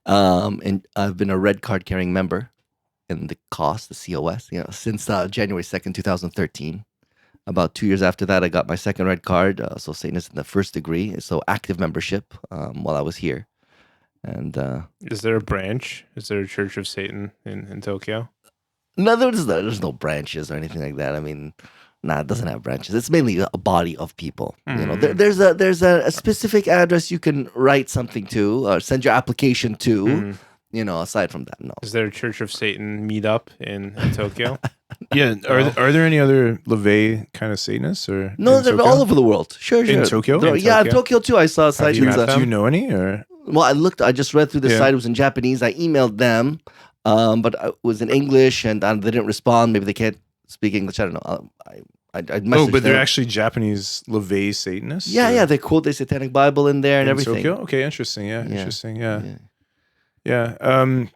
And I've been a red card carrying member in the COS, the COS, since January 2nd, 2013. About 2 years after that, I got my second red card. So Satanist in the first degree. So active membership while I was here. And
Is there a branch? Is there a Church of Satan in Tokyo?
no, there's no branches or anything like that. I mean, nah, it doesn't have branches. It's mainly a body of people. There's a specific address you can write something to or send your application to. Aside from that, no.
Is there a Church of Satan meetup in Tokyo?
Yeah, are there any other LeVay kind of Satanists or
No,
in
they're
Tokyo?
all over the world. Sure.
In Tokyo?
In Tokyo too. I saw sites.
you met them?
Do you know any or?
Well, I just read through the site. It was in Japanese. I emailed them, but it was in English, and they didn't respond. Maybe they can't speak English. I don't know. I messaged
But they're
them.
actually Japanese LeVay Satanists.
Yeah. They quote the Satanic Bible in there and
in
everything.
Tokyo? Okay, interesting. Yeah, interesting. Yeah.
Yeah.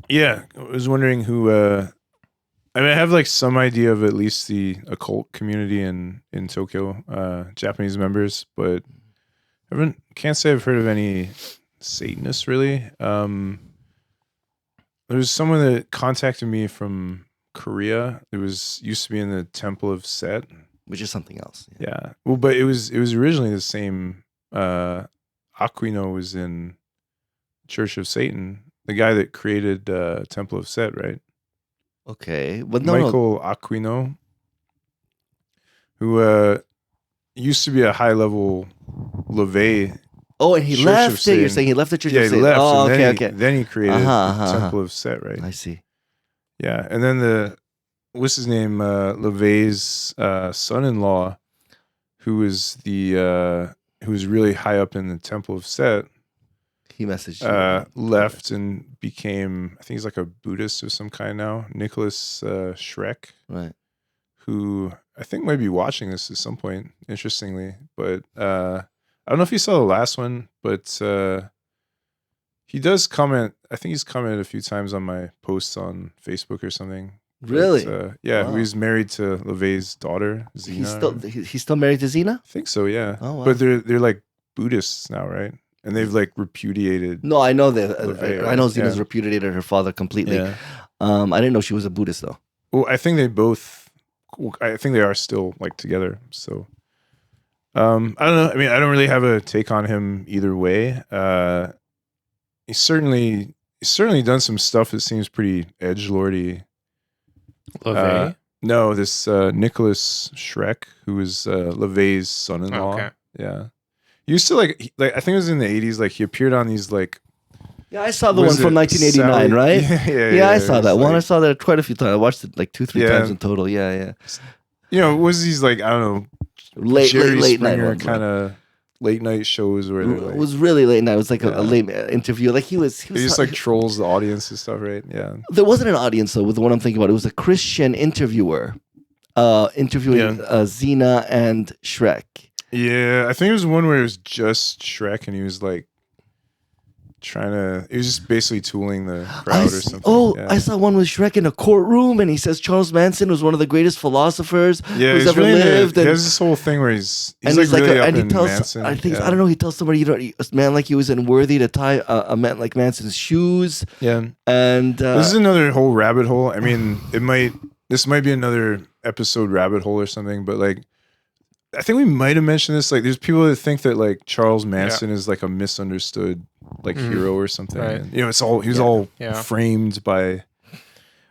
Yeah. I was wondering who. I mean, I have like some idea of at least the occult community in Tokyo, Japanese members, but can't say I've heard of any Satanists really. There was someone that contacted me from Korea. It used to be in the Temple of Set,
Which is something else.
yeah. Well, but it was originally the same. Aquino was in Church of Satan, the guy that created Temple of Set, right?
Okay, but no.
Michael Aquino, who used to be a high level LeVay.
Oh, and he
Church
left
of
it. You're
Satan.
saying he left the Church
Yeah,
of
he
Satan.
left.
Oh,
and
okay.
Then he created
Uh-huh,
the Temple of Set, right?
I see.
Yeah, and then what's his name? LeVay's son-in-law, who was really high up in the Temple of Set.
He messaged you.
Left and became, I think he's like a Buddhist of some kind now. Nicholas Schreck,
Right.
who I think might be watching this at some point, interestingly. But I don't know if you saw the last one, but he does comment. I think he's commented a few times on my posts on Facebook or something.
Really?
But, yeah,
Wow.
he's married to LeVay's daughter, Zena.
He's still married to Zena?
I think so, yeah.
Oh, wow.
But they're like Buddhists now, right? And they've like repudiated.
No, I know that.
LeVay,
I know
right?
Zena's
Yeah.
repudiated her father completely.
Yeah.
I didn't know she was a Buddhist though.
Well, I think they both. I think they are still like together. So, I don't know. I mean, I don't really have a take on him either way. He's certainly done some stuff that seems pretty edgelordy.
LeVay?
No, this Nicholas Schreck, who was LeVay's son-in-law.
Okay.
Yeah, he used to like I think it was in the 80s. Like he appeared on these like.
Yeah, I saw the
Was
one from
it
1989,
Sally?
right?
Yeah,
I saw
it
that
was
one. I
like-
saw that quite a few times. I watched it like 2-3
Yeah.
times in total. Yeah.
You know, was these like I don't know
Late
Jerry
night
Springer
ones, right?
kind of late night shows where they're
It
like,
was really late night. It was like a
Yeah.
late interview. Like he was
he just like trolls the audience and stuff, right? Yeah.
there wasn't an audience though with the one I'm thinking about. It was a Christian interviewer interviewing Xena and Shrek.
Yeah, I think it was one where it was just Shrek and he was like he was just basically tooling the crowd or something. Yeah.
I saw one with Shrek in a courtroom, and he says Charles Manson was one of the greatest philosophers
Yeah,
who's
he's
ever
really
lived.
he
And,
has this whole thing where he's
and
like
he's like,
really up
and he
in
tells,
Manson.
I think
yeah.
I don't know. He tells somebody, a man like you isn't worthy to tie a man like Manson's shoes.
Yeah.
And
This is another whole rabbit hole. I mean, this might be another episode rabbit hole or something, but like I think we might have mentioned this. Like, there's people that think that like Charles Manson is like a misunderstood like hero or something.
Right.
And, he was all
Yeah.
framed by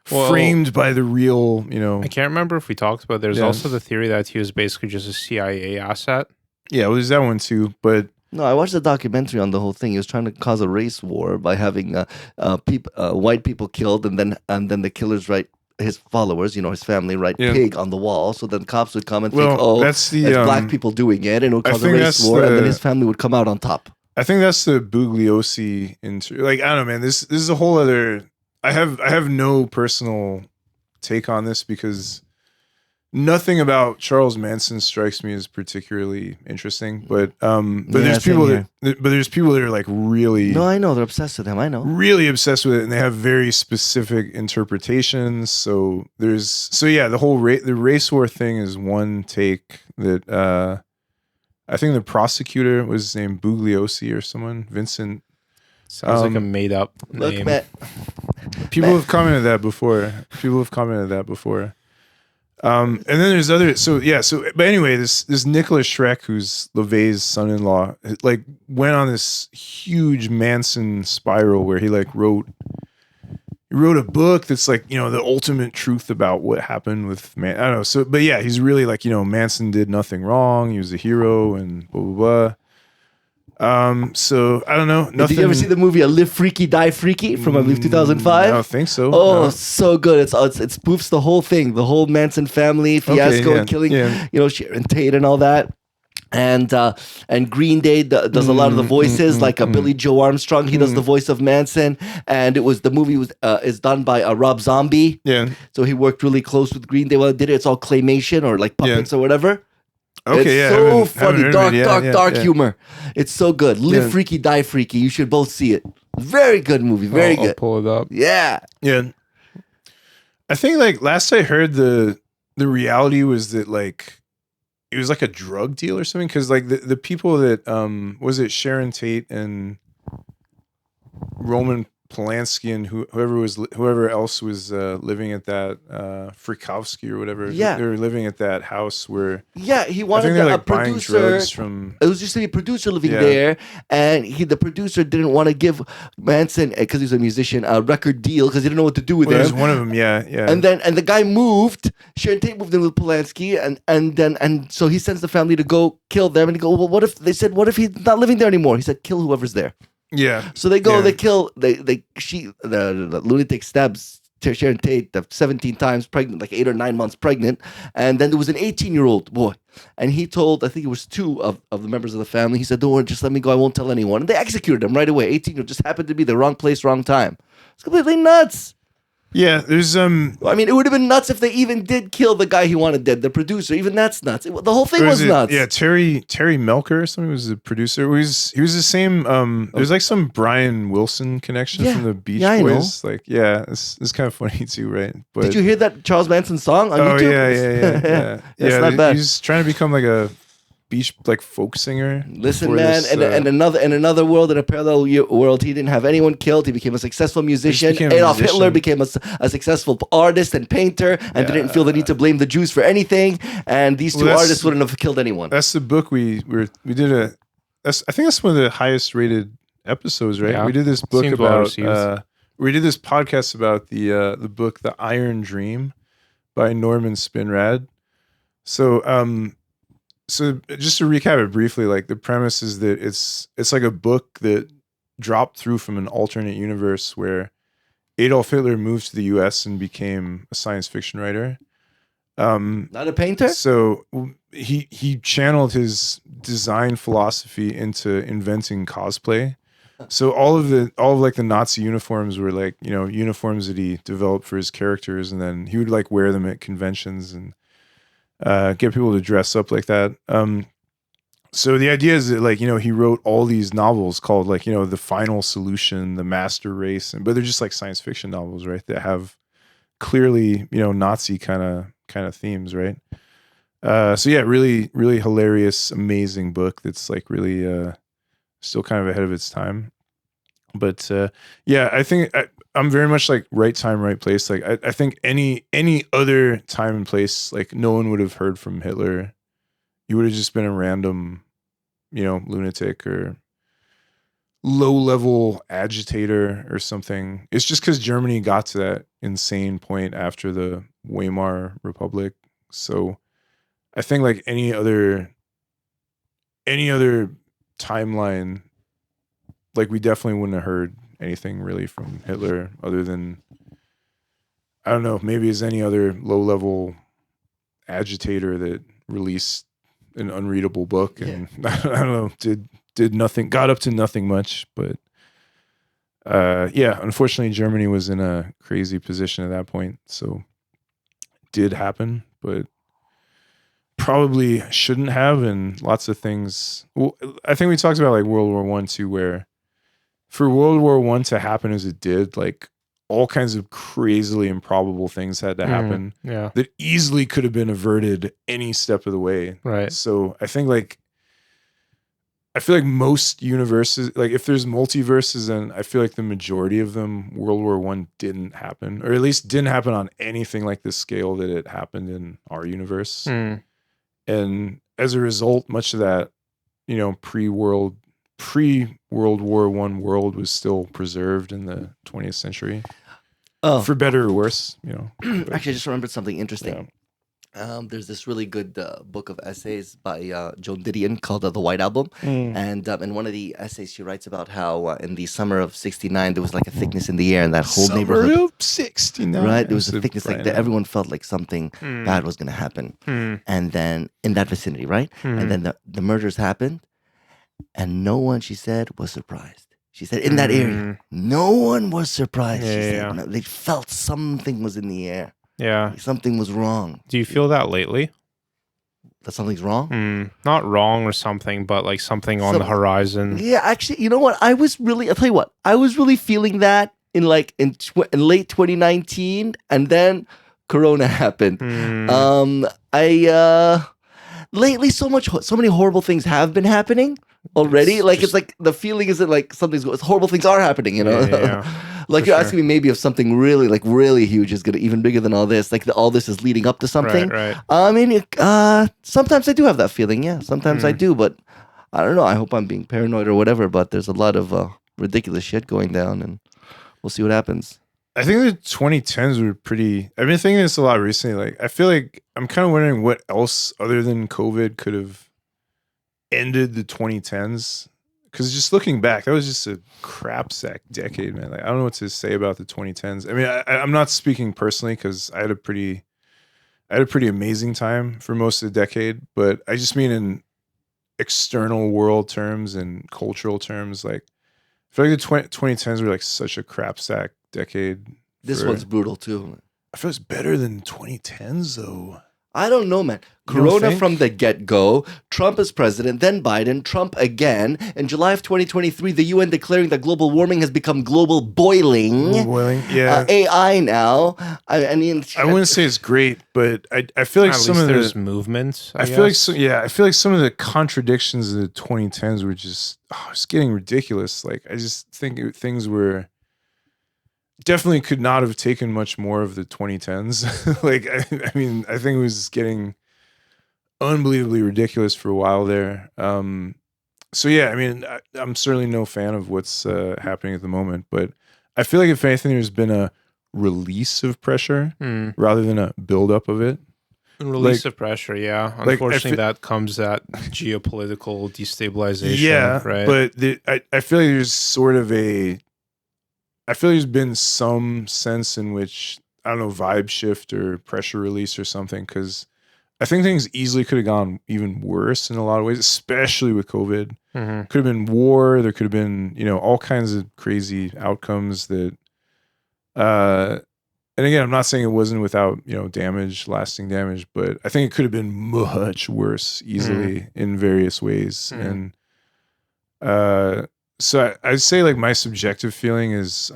the real.
I can't remember if we talked about. There's
Yeah.
also the theory that he was basically just a CIA asset.
Yeah, well, there's that one too. But
no, I watched the documentary on the whole thing. He was trying to cause a race war by having white people killed, and then the killers write his followers, his family, write pig on the wall. So then cops would come and think,
that's the
it's black people doing it, and it would cause a
think
race
that's
war, and then
the-
his family would come out on top.
I think that's the Bugliosi like I don't know, man. This is a whole other. I have no personal take on this because nothing about Charles Manson strikes me as particularly interesting. But there's people that are like really
No, I know they're obsessed with him. I know.
really obsessed with it, and they have very specific interpretations. So the whole the race war thing is one take that I think the prosecutor was named Bugliosi or someone, Vincent
Sounds like a made up
Look,
name.
man.
People have commented that before. And then there's other. But anyway, this Nicholas Schreck, who's LaVey's son-in-law, like went on this huge Manson spiral where he like wrote a book that's like, you know, the ultimate truth about what happened with I don't know. So, but yeah, he's really like, you know, Manson did nothing wrong. He was a hero and blah, blah, blah. So I don't know. Nothing.
Did you ever see the movie A Live Freaky, Die Freaky from I believe 2005?
I don't think so.
Oh,
No.
so good. It spoofs the whole thing, the whole Manson family fiasco and killing, you know, Sharon Tate and all that. And Green Day does a lot of the voices, like Billy Joe Armstrong. He does the voice of Manson, and the movie is done by Rob Zombie.
Yeah.
So he worked really close with Green Day while he did it. It's all claymation or like puppets or whatever.
Okay,
it's so funny, dark humor. It's so good. Live Freaky, Die Freaky. You should both see it. Very good movie. Very good.
I'll pull it up.
Yeah.
Yeah. I think like last I heard the reality was that like it was like a drug deal or something, because like the people that was it Sharon Tate and Roman Polanski and whoever else was living at that Frykowski or whatever.
Yeah,
they were living at that house where
he wanted
a
like
buying
producer.
drugs from.
It was just a producer living there, and the producer didn't want to give Manson, because he's a musician, a record deal because he didn't know what to do with him.
There's one of them, yeah.
And the guy moved. Sharon Tate moved in with Polanski, and so he sends the family to go kill them. And he go, well, what if he's not living there anymore? He said, kill whoever's there.
Yeah.
So they go, they kill, the lunatic stabs Sharon Tate 17 times pregnant, like 8 or 9 months pregnant. And then there was an 18-year-old boy. And he told, I think it was 2 of the members of the family, he said, don't worry, just let me go. I won't tell anyone. And they executed him right away. 18-year-old just happened to be the wrong place, wrong time. It's completely nuts.
Yeah, there's
I mean, it would have been nuts if they even did kill the guy he wanted dead, the producer. Even that's nuts. The whole thing was nuts.
Yeah, Terry Melker or something was the producer. He was the same. There's like some Brian Wilson connection from the Beach Boys. Like, it's kind of funny too, right? But
did you hear that Charles Manson song on YouTube?
Yeah.
It's not bad.
He's trying to become like a beach like folk singer.
Listen, man, in another world, in a parallel world, he didn't have anyone killed. He became a successful musician. Adolf Hitler became a successful artist and painter, and didn't feel the need to blame the Jews for anything. And these 2 artists wouldn't have killed anyone.
That's the book we did I think that's one of the highest rated episodes, right?
Yeah.
We did this book
Seems well
about
received.
we did this podcast about the book The Iron Dream by Norman Spinrad. So just to recap it briefly, like the premise is that it's like a book that dropped through from an alternate universe where Adolf Hitler moved to the US and became a science fiction writer.
Not a painter?
So he channeled his design philosophy into inventing cosplay. So all of like the Nazi uniforms were like, you know, uniforms that he developed for his characters, and then he would like wear them at conventions and get people to dress up like that. So the idea is that, like, you know, he wrote all these novels called, like, you know, The Final Solution, The Master Race, but they're just like science fiction novels, right? That have clearly, you know, Nazi kind of themes, right? So yeah, really, really hilarious, amazing book that's like really still kind of ahead of its time. But yeah, I think I'm very much like right time, right place. Like I think any other time and place, like no one would have heard from Hitler. He would have just been a random, you know, lunatic or low-level agitator or something. It's just because Germany got to that insane point after the Weimar Republic. So I think like any other timeline, like we definitely wouldn't have heard anything really from Hitler other than, I don't know, maybe as any other low-level agitator that released an unreadable book and I don't know, did nothing, got up to nothing much. But yeah, unfortunately Germany was in a crazy position at that point, so it did happen, but probably shouldn't have. And lots of things, well, I think we talked about like World War I too, where for World War I to happen as it did, like all kinds of crazily improbable things had to happen that easily could have been averted any step of the way.
Right.
So I think like I feel like most universes, like if there's multiverses, then I feel like the majority of them, World War One didn't happen, or at least didn't happen on anything like the scale that it happened in our universe. And as a result, much of that, pre-World War One world was still preserved in the 20th century.
Oh,
For better or worse,
actually, I just remembered something interesting.
Yeah.
There's this really good book of essays by Joan Didion called The White Album. And in one of the essays, she writes about how in the summer of '69, there was like a thickness in the air in that whole neighborhood.
Summer of '69.
Right? There was a thickness like that. Everyone felt like something bad was going to happen. And then in that vicinity, right? And then the murders happened. And no one, she said, was surprised. She said, in that area, no one was surprised. She said, no, they felt something was in the air.
Yeah.
Something was wrong.
Do you feel that lately?
That something's wrong?
Not wrong or something, but like something on the horizon.
Yeah, actually, you know what? I'll tell you what. I was really feeling that in late 2019, and then Corona happened. Lately, so many horrible things have been happening already. It's like the feeling is that like horrible things are happening. Like you're asking me maybe if something really huge is gonna even bigger than all this. Like all this is leading up to something.
Right.
I mean, sometimes I do have that feeling. Yeah, sometimes I do, but I don't know. I hope I'm being paranoid or whatever. But there's a lot of ridiculous shit going down, and we'll see what happens.
I think the 2010s were pretty. I've been thinking this a lot recently. Like, I feel like I'm kind of wondering what else other than COVID could have ended the 2010s. Because just looking back, that was just a crap sack decade, man. Like, I don't know what to say about the 2010s. I mean, I'm not speaking personally because I had a pretty amazing time for most of the decade. But I just mean in external world terms and cultural terms. Like, I feel like the 2010s were like such a crap sack decade.
This one's brutal too.
I feel it's better than 2010s though.
I don't know, man. Corona from the get-go, Trump as president, then Biden, Trump again. In July of 2023, the UN declaring that global warming has become global boiling.
Yeah.
AI now. I mean,
I wouldn't say it's great, but I feel like some of
there's movement.
I feel like some of the contradictions of the 2010s were just it's getting ridiculous. Like I just think things were definitely could not have taken much more of the 2010s. Like, I mean, I think it was getting unbelievably ridiculous for a while there. So yeah, I mean, I'm certainly no fan of what's happening at the moment, but I feel like if anything, there's been a release of pressure rather than a buildup of it.
Release of pressure, yeah. Unfortunately, that comes at geopolitical destabilization.
Yeah,
right.
But I feel like there's sort of I feel there's been some sense in which, I don't know, vibe shift or pressure release or something, because I think things easily could have gone even worse in a lot of ways, especially with COVID. Could have been war. There could have been, all kinds of crazy outcomes that, and again, I'm not saying it wasn't without, lasting damage, but I think it could have been much worse easily in various ways. And, so I'd say like my subjective feeling is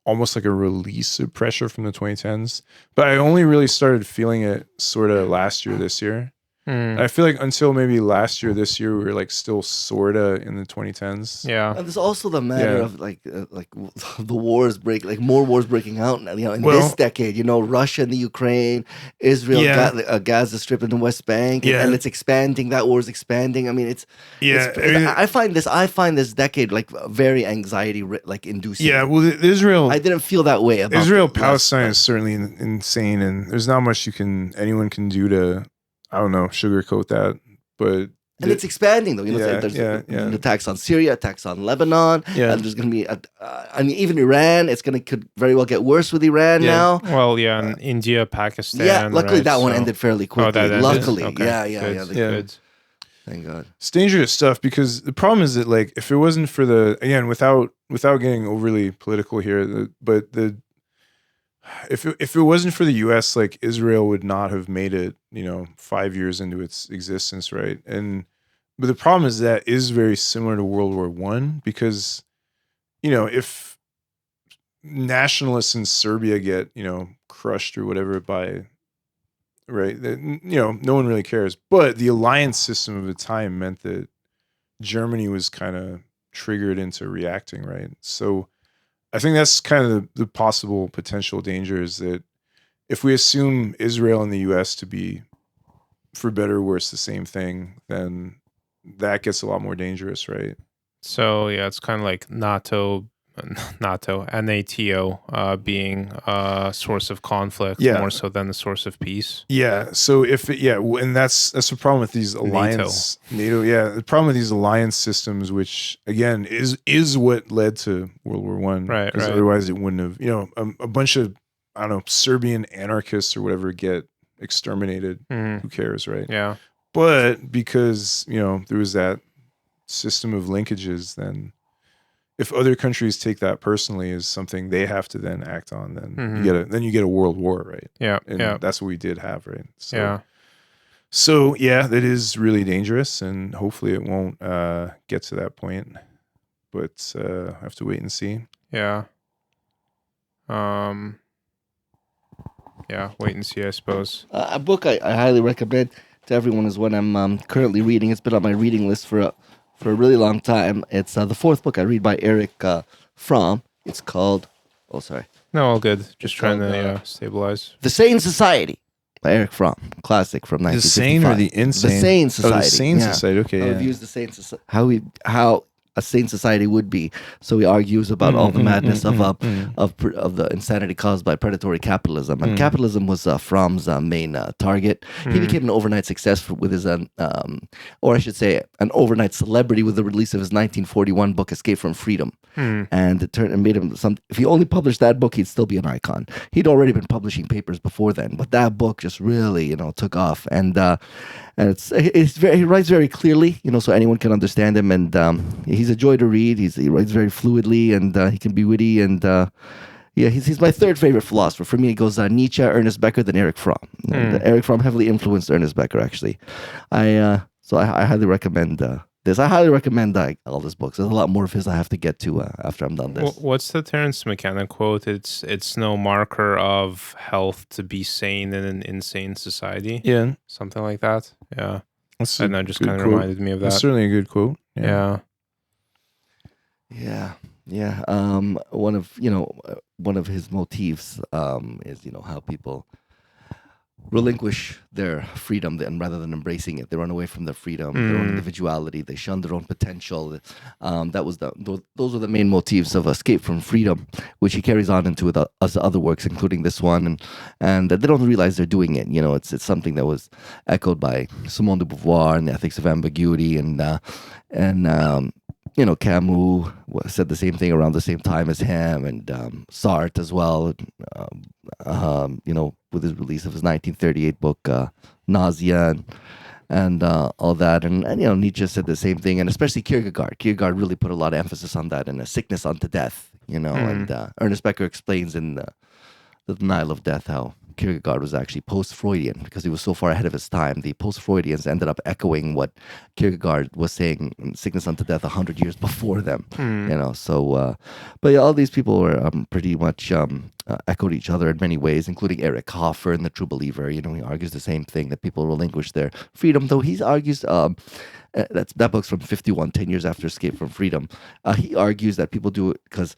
almost like a release of pressure from the 2010s, but I only really started feeling it sort of last year, this year. I feel like until maybe last year, this year, we were like still sorta in the 2010s.
Yeah.
And there's also the matter of like the wars more wars breaking out now. In this decade, Russia and the Ukraine, Israel, Gaza Strip and the West Bank, and it's expanding. That war is expanding. I mean, I find this decade like very anxiety inducing.
Yeah. Well, Israel.
I didn't feel that way about
Israel. Palestine is certainly insane, and there's not much anyone can do to, I don't know, sugarcoat that, but
it's expanding though. There's attacks on Syria, attacks on Lebanon, and there's going to be, even Iran. Could very well get worse with Iran now.
Well, and India, Pakistan.
Yeah, luckily that one ended fairly quickly. Luckily,
okay.
Good. Thank God.
It's dangerous stuff because the problem is that like if it wasn't for without getting overly political here, if it wasn't for the U.S., like Israel would not have made it, 5 years into its existence, right? But the problem is that is very similar to World War One because, if nationalists in Serbia get, crushed or whatever by, right, no one really cares. But the alliance system of the time meant that Germany was kind of triggered into reacting, right? So I think that's kind of the possible potential danger is that if we assume Israel and the US to be, for better or worse, the same thing, then that gets a lot more dangerous, right?
So yeah, it's kind of like NATO, being a source of conflict
Yeah.
more so than the source of peace.
Yeah. So and that's the problem with these alliance NATO. Yeah, the problem with these alliance systems, which again is what led to World War One,
Right,
because
right.
otherwise it wouldn't have. A bunch of, I don't know, Serbian anarchists or whatever get exterminated. Who cares, right?
Yeah.
But because there was that system of linkages, then if other countries take that personally as something they have to then act on, then you get a world war, right?
Yeah.
And that's what we did have, right? So,
Yeah.
So yeah, that is really dangerous, and hopefully it won't get to that point. But I have to wait and see.
Yeah. Yeah, wait and see, I suppose.
A book I highly recommend to everyone is one I'm currently reading. It's been on my reading list for a really long time. It's the fourth book I read by Eric Fromm. It's called,
No, all good. Just
It's
trying
called,
to stabilize.
The Sane Society by Eric Fromm. Classic from 1955.
The sane or the insane?
The Sane Society.
Oh, the Sane
yeah.
Society. Okay.
How
Yeah.
he views the Sane Society. How a sane society would be. So he argues about all the madness of the insanity caused by predatory capitalism. And capitalism was Fromm's main target. He became an overnight success with his, or I should say, an overnight celebrity with the release of his 1941 book, Escape from Freedom. And it made him if he only published that book, he'd still be an icon. He'd already been publishing papers before then, but that book just really, took off. And he writes very clearly, so anyone can understand him. And he's a joy to read. He writes very fluidly, and he can be witty. And he's my third favorite philosopher. For me, it goes Nietzsche, Ernest Becker, then Eric Fromm. And, Eric Fromm heavily influenced Ernest Becker, actually. I highly recommend this. I highly recommend all his books. There's a lot more of his I have to get to after I'm done this.
What's the Terence McKenna quote? It's no marker of health to be sane in an insane society.
Yeah.
Something like that. Yeah.
That's
And that just kind of reminded me of that.
That's certainly a good quote.
Yeah.
Yeah. One of his motifs is how people relinquish their freedom, and rather than embracing it, they run away from their freedom, their own individuality. They shun their own potential. Those were the main motifs of Escape from Freedom, which he carries on into other works, including this one. And they don't realize they're doing it. It's something that was echoed by Simone de Beauvoir and the Ethics of Ambiguity, and Camus said the same thing around the same time as him, and Sartre as well. With his release of his 1938 book, Nausea, and all that. And Nietzsche said the same thing, and especially Kierkegaard. Kierkegaard really put a lot of emphasis on that, and a sickness unto death, And Ernest Becker explains in The Denial of Death how Kierkegaard was actually post-Freudian because he was so far ahead of his time. The post-Freudians ended up echoing what Kierkegaard was saying in Sickness Unto Death 100 years before them. But all these people were pretty much echoed each other in many ways, including Eric Hoffer in The True Believer. He argues the same thing, that people relinquish their freedom, though he argues that book's from 1951, 10 years after Escape from Freedom. He argues that people do it because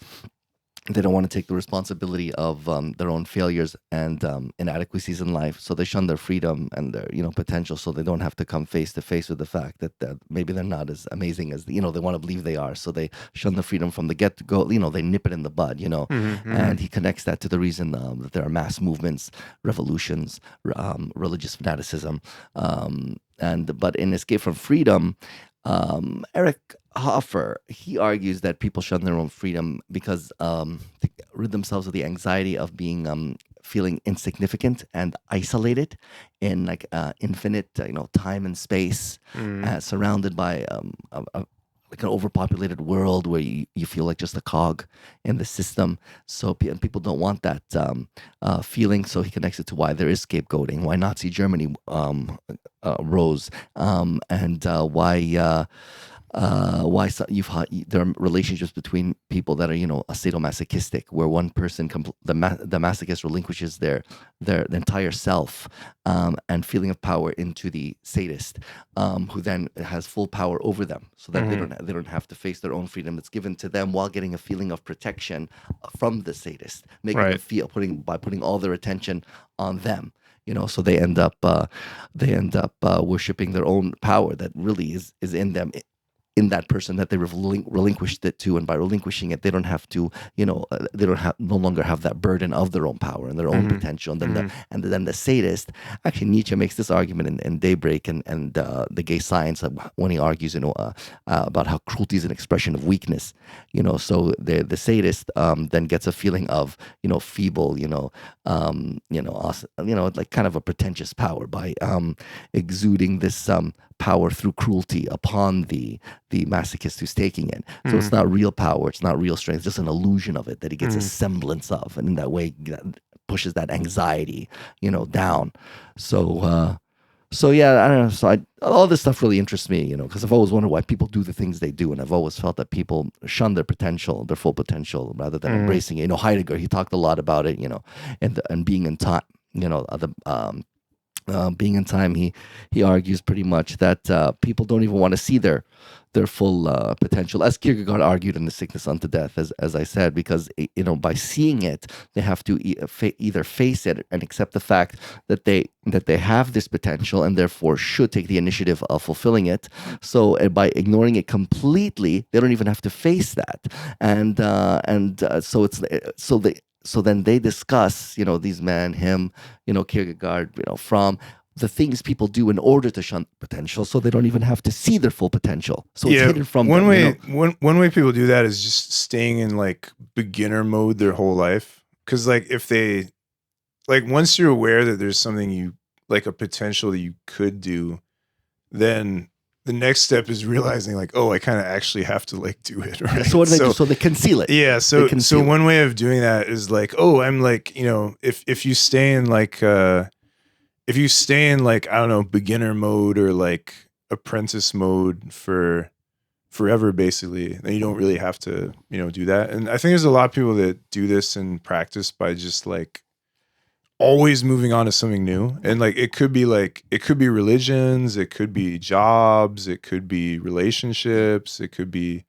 they don't want to take the responsibility of their own failures and inadequacies in life, so they shun their freedom and their potential, so they don't have to come face to face with the fact that maybe they're not as amazing as they want to believe they are. So they shun the freedom from the get go. They nip it in the bud. And he connects that to the reason that there are mass movements, revolutions, religious fanaticism, but in Escape from Freedom, Eric Hoffer, he argues that people shun their own freedom because to rid themselves of the anxiety of being feeling insignificant and isolated in infinite time and space, surrounded by an overpopulated world where you feel like just a cog in the system. So people don't want that feeling. So he connects it to why there is scapegoating, why Nazi Germany rose, and why why there are relationships between people that are sadomasochistic, where one person the masochist relinquishes their entire self and feeling of power into the sadist, who then has full power over them, so that they don't have to face their own freedom. It's given to them while getting a feeling of protection from the sadist, making them feel by putting all their attention on them. So they end up worshiping their own power that really is in them, in that person that they relinquished it to, and by relinquishing it, they don't have to, no longer have that burden of their own power and their own potential. And then the sadist, actually Nietzsche makes this argument in Daybreak and the Gay Science, when he argues, about how cruelty is an expression of weakness. So the sadist then gets a feeling of, feeble, like kind of a pretentious power by exuding this power through cruelty upon the masochist who's taking it. So it's not real power, it's not real strength, it's just an illusion of it that he gets a semblance of, and in that way that pushes that anxiety, down. So yeah, I don't know. So all this stuff really interests me, because I've always wondered why people do the things they do, and I've always felt that people shun their potential, their full potential, rather than embracing it. Heidegger, he talked a lot about it, and being in time, being in time, he argues pretty much that people don't even want to see their full potential, as Kierkegaard argued in The Sickness Unto Death, as I said, because by seeing it, they have to either face it and accept the fact that they have this potential and therefore should take the initiative of fulfilling it. So by ignoring it completely, they don't even have to face that, So then they discuss, these men, him, Kierkegaard, from the things people do in order to shun potential, so they don't even have to see their full potential. So it's hidden from
one
them.
One way people do that is just staying in like beginner mode their whole life. Because like if they, like once you're aware that there's something like a potential that you could do, then the next step is realizing like, oh, I kind of actually have to like do it, right?
So what do they do? So they conceal it.
Yeah. So one way of doing that is like, oh, I'm like, if you stay in like, I don't know, beginner mode or like apprentice mode for forever, basically, then you don't really have to, do that. And I think there's a lot of people that do this in practice by just like always moving on to something new. And like it could be religions, it could be jobs, it could be relationships, it could be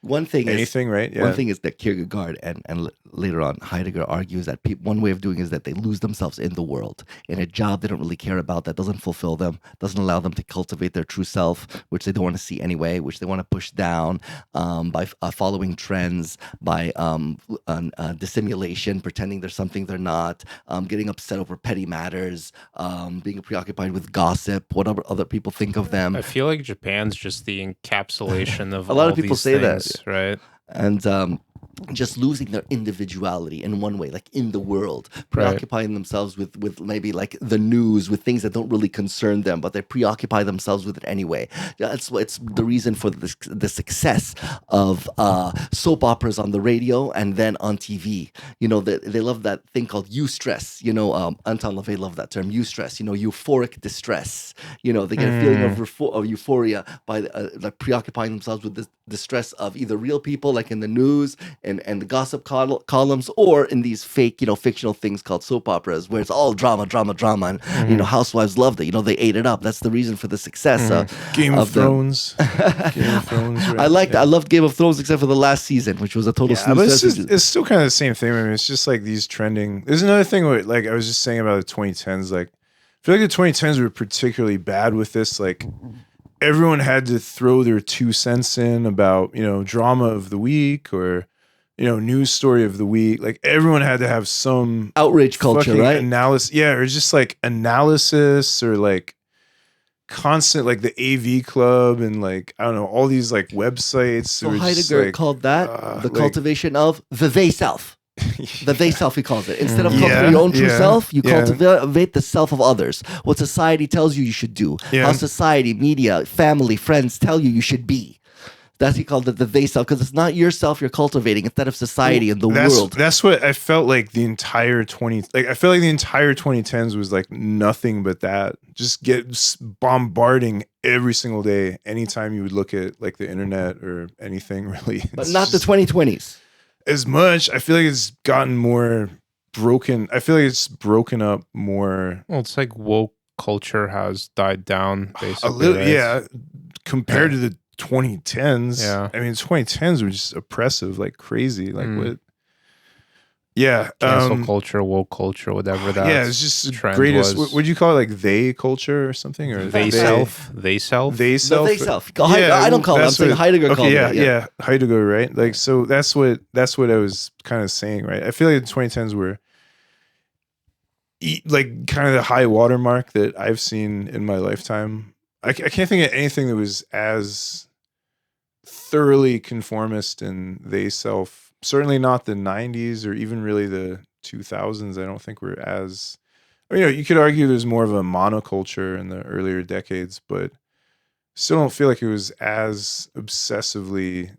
anything, right? Yeah.
One thing is that Kierkegaard and later on Heidegger argues that one way of doing is that they lose themselves in the world, in a job they don't really care about, that doesn't fulfill them, doesn't allow them to cultivate their true self, which they don't want to see anyway, which they want to push down by following trends, by dissimulation, pretending there's something they're not, getting upset over petty matters, being preoccupied with gossip, whatever other people think of them.
I feel like Japan's just the encapsulation of
a lot
all
of people
these
say
things,
that,
right?
And just losing their individuality in one way, like in the world, preoccupying themselves with maybe like the news, with things that don't really concern them, but they preoccupy themselves with it anyway. It's the reason for the success of soap operas on the radio and then on TV. They love that thing called eustress. Anton LaVey loved that term, eustress. Euphoric distress. They get a feeling of euphoria by like preoccupying themselves with the distress of either real people, like in the news and the gossip columns, or in these fake, fictional things called soap operas, where it's all drama, and housewives loved it. They ate it up. That's the reason for the success.
Game of Thrones. Game of Thrones. Right?
I loved Game of Thrones except for the last season, which was a total snooze.
It's still kind of the same thing. I mean, it's just like these trending. There's another thing where, like I was just saying about the 2010s. Like, I feel like the 2010s were particularly bad with this. Like, everyone had to throw their 2 cents in about, drama of the week or, news story of the week. Like everyone had to have some
outrage culture, right?
Analysis. Yeah. Or just like analysis or like constant, like the AV Club and like, I don't know, all these like websites.
So Heidegger called that the cultivation of the they self. The they self, he calls it. Instead of cultivating your own true self, you cultivate the self of others. What society tells you should do. How society, media, family, friends tell you should be. That's he called it the they self, because it's not yourself you're cultivating instead of society and the world.
That's what I felt like the entire I feel like the entire 2010s was like nothing but that. Just bombarding every single day, anytime you would look at like the internet or anything really.
But not the 2020s.
As much. I feel like it's gotten more broken. I feel like it's broken up more.
Well, it's like woke culture has died down basically.
A little,
right?
yeah. Compared to the 2010s.
Yeah.
I mean, 2010s were just oppressive, like crazy. Like what? Yeah.
Cancel culture, woke culture, whatever that.
Yeah, it's just the
trend
greatest.
was.
Would you call it like they culture or something? Or
They self?
They self?
The they self. I don't call it. I'm saying Heidegger called it.
Yeah, Heidegger, right? Like, so that's what I was kind of saying, right? I feel like the 2010s were like kind of the high watermark that I've seen in my lifetime. I can't think of anything that was as thoroughly conformist and they self. Certainly not the 90s or even really the 2000s. I don't think were as, you could argue there's more of a monoculture in the earlier decades, but still don't feel like it was as obsessively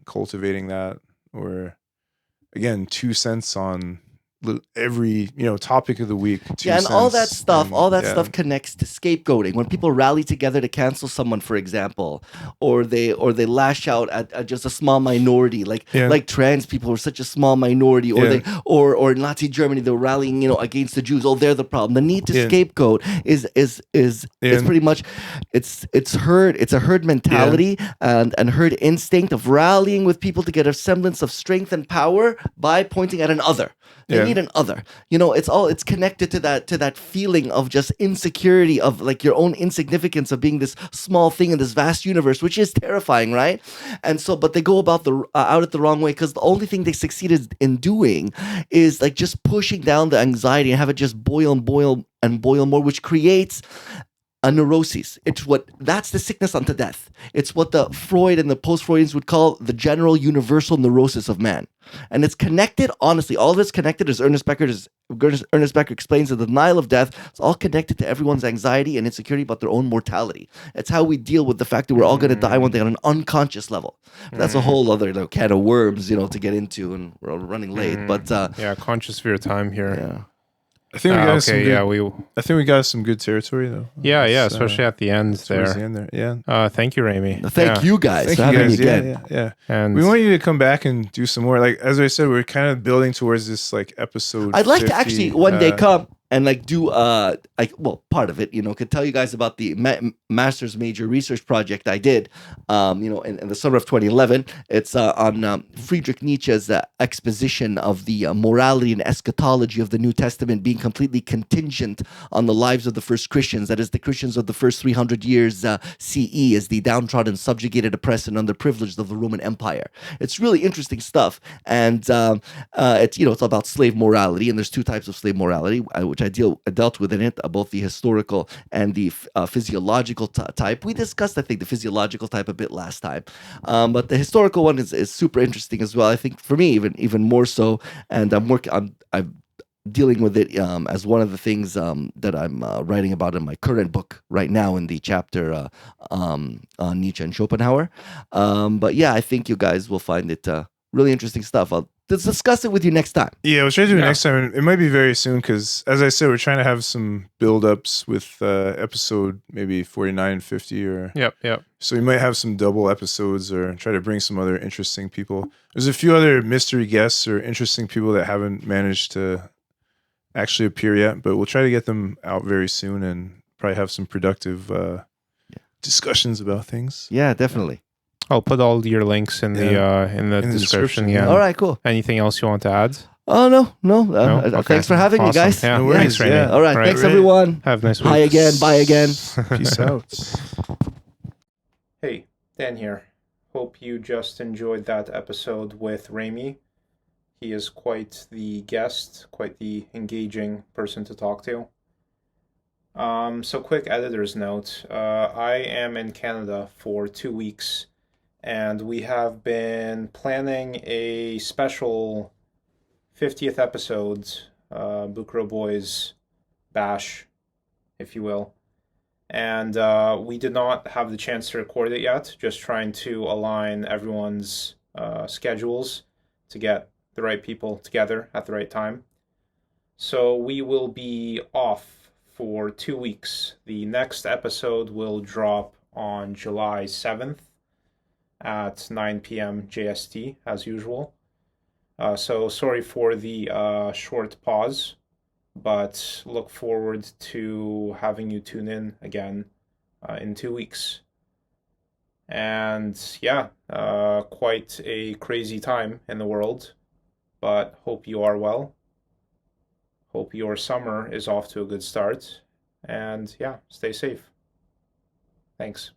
cultivating that, or again, 2 cents on every topic of the week.
And all that stuff stuff connects to scapegoating. When people rally together to cancel someone, for example, or they lash out at just a small minority, like trans people were such a small minority, or Nazi Germany, they were rallying against the Jews. Oh, they're the problem. The need to scapegoat is pretty much it's a herd mentality and herd instinct of rallying with people to get a semblance of strength and power by pointing at an other. They need an other. It's connected to that feeling of just insecurity, of like your own insignificance, of being this small thing in this vast universe, which is terrifying, right? And so, but they go about out it the wrong way, because the only thing they succeeded in doing is like just pushing down the anxiety and have it just boil and boil and boil more, which creates a neurosis. That's the sickness unto death. It's what the Freud and the post-Freudians would call the general universal neurosis of man. And it's connected, honestly, all of it's connected, as Ernest Becker explains in The Denial of Death. It's all connected to everyone's anxiety and insecurity about their own mortality. It's how we deal with the fact that we're all going to die one day on an unconscious level. That's a whole other can of worms, to get into, and we're running late. But
conscious of your time here.
Yeah.
I think we got I think we got some good territory though.
Yeah, especially at the end there.
The end there. Yeah.
Thank you, Rayme.
Thank you guys for having me again.
Yeah.
And
we want you to come back and do some more. Like, as I said, we're kind of building towards this like episode.
I'd like to actually one day come and like do part of it, could tell you guys about the master's major research project I did, in the summer of 2011. It's on Friedrich Nietzsche's exposition of the morality and eschatology of the New Testament being completely contingent on the lives of the first Christians. That is, the Christians of the first 300 years CE, as the downtrodden, subjugated, oppressed, and underprivileged of the Roman Empire. It's really interesting stuff, and it's about slave morality, and there's two types of slave morality, which I dealt with in it, both the historical and the physiological type. We discussed, I think, the physiological type a bit last time, but the historical one is super interesting as well. I think for me, even more so, and I'm dealing with it as one of the things that I'm writing about in my current book right now, in the chapter on Nietzsche and Schopenhauer. But yeah, I think you guys will find it really interesting stuff. Let's discuss it with you next time.
Yeah, we'll try to do it next time. It might be very soon because, as I said, we're trying to have some build-ups with episode maybe 49, 50.
Yep.
So we might have some double episodes or try to bring some other interesting people. There's a few other mystery guests or interesting people that haven't managed to actually appear yet, but we'll try to get them out very soon and probably have some productive discussions about things.
Yeah, definitely.
I'll put all your links in the description. Yeah.
All right, cool.
Anything else you want to add?
Oh, no.
Okay.
Thanks for having me, guys.
Yeah,
no worries.
Thanks, Rayme.
All right, thanks, everyone.
Have a nice week.
Hi again. Bye again.
Peace out.
Hey, Dan here. Hope you just enjoyed that episode with Rayme. He is quite the guest, quite the engaging person to talk to. So quick editor's note. I am in Canada for 2 weeks, and we have been planning a special 50th episode, Bukuro Boys Bash, if you will. And we did not have the chance to record it yet, just trying to align everyone's schedules to get the right people together at the right time. So we will be off for 2 weeks. The next episode will drop on July 7th at 9 p.m. JST, as usual. So sorry for the short pause, but look forward to having you tune in again in 2 weeks. And yeah, quite a crazy time in the world, but hope you are well. Hope your summer is off to a good start. And yeah, stay safe. Thanks.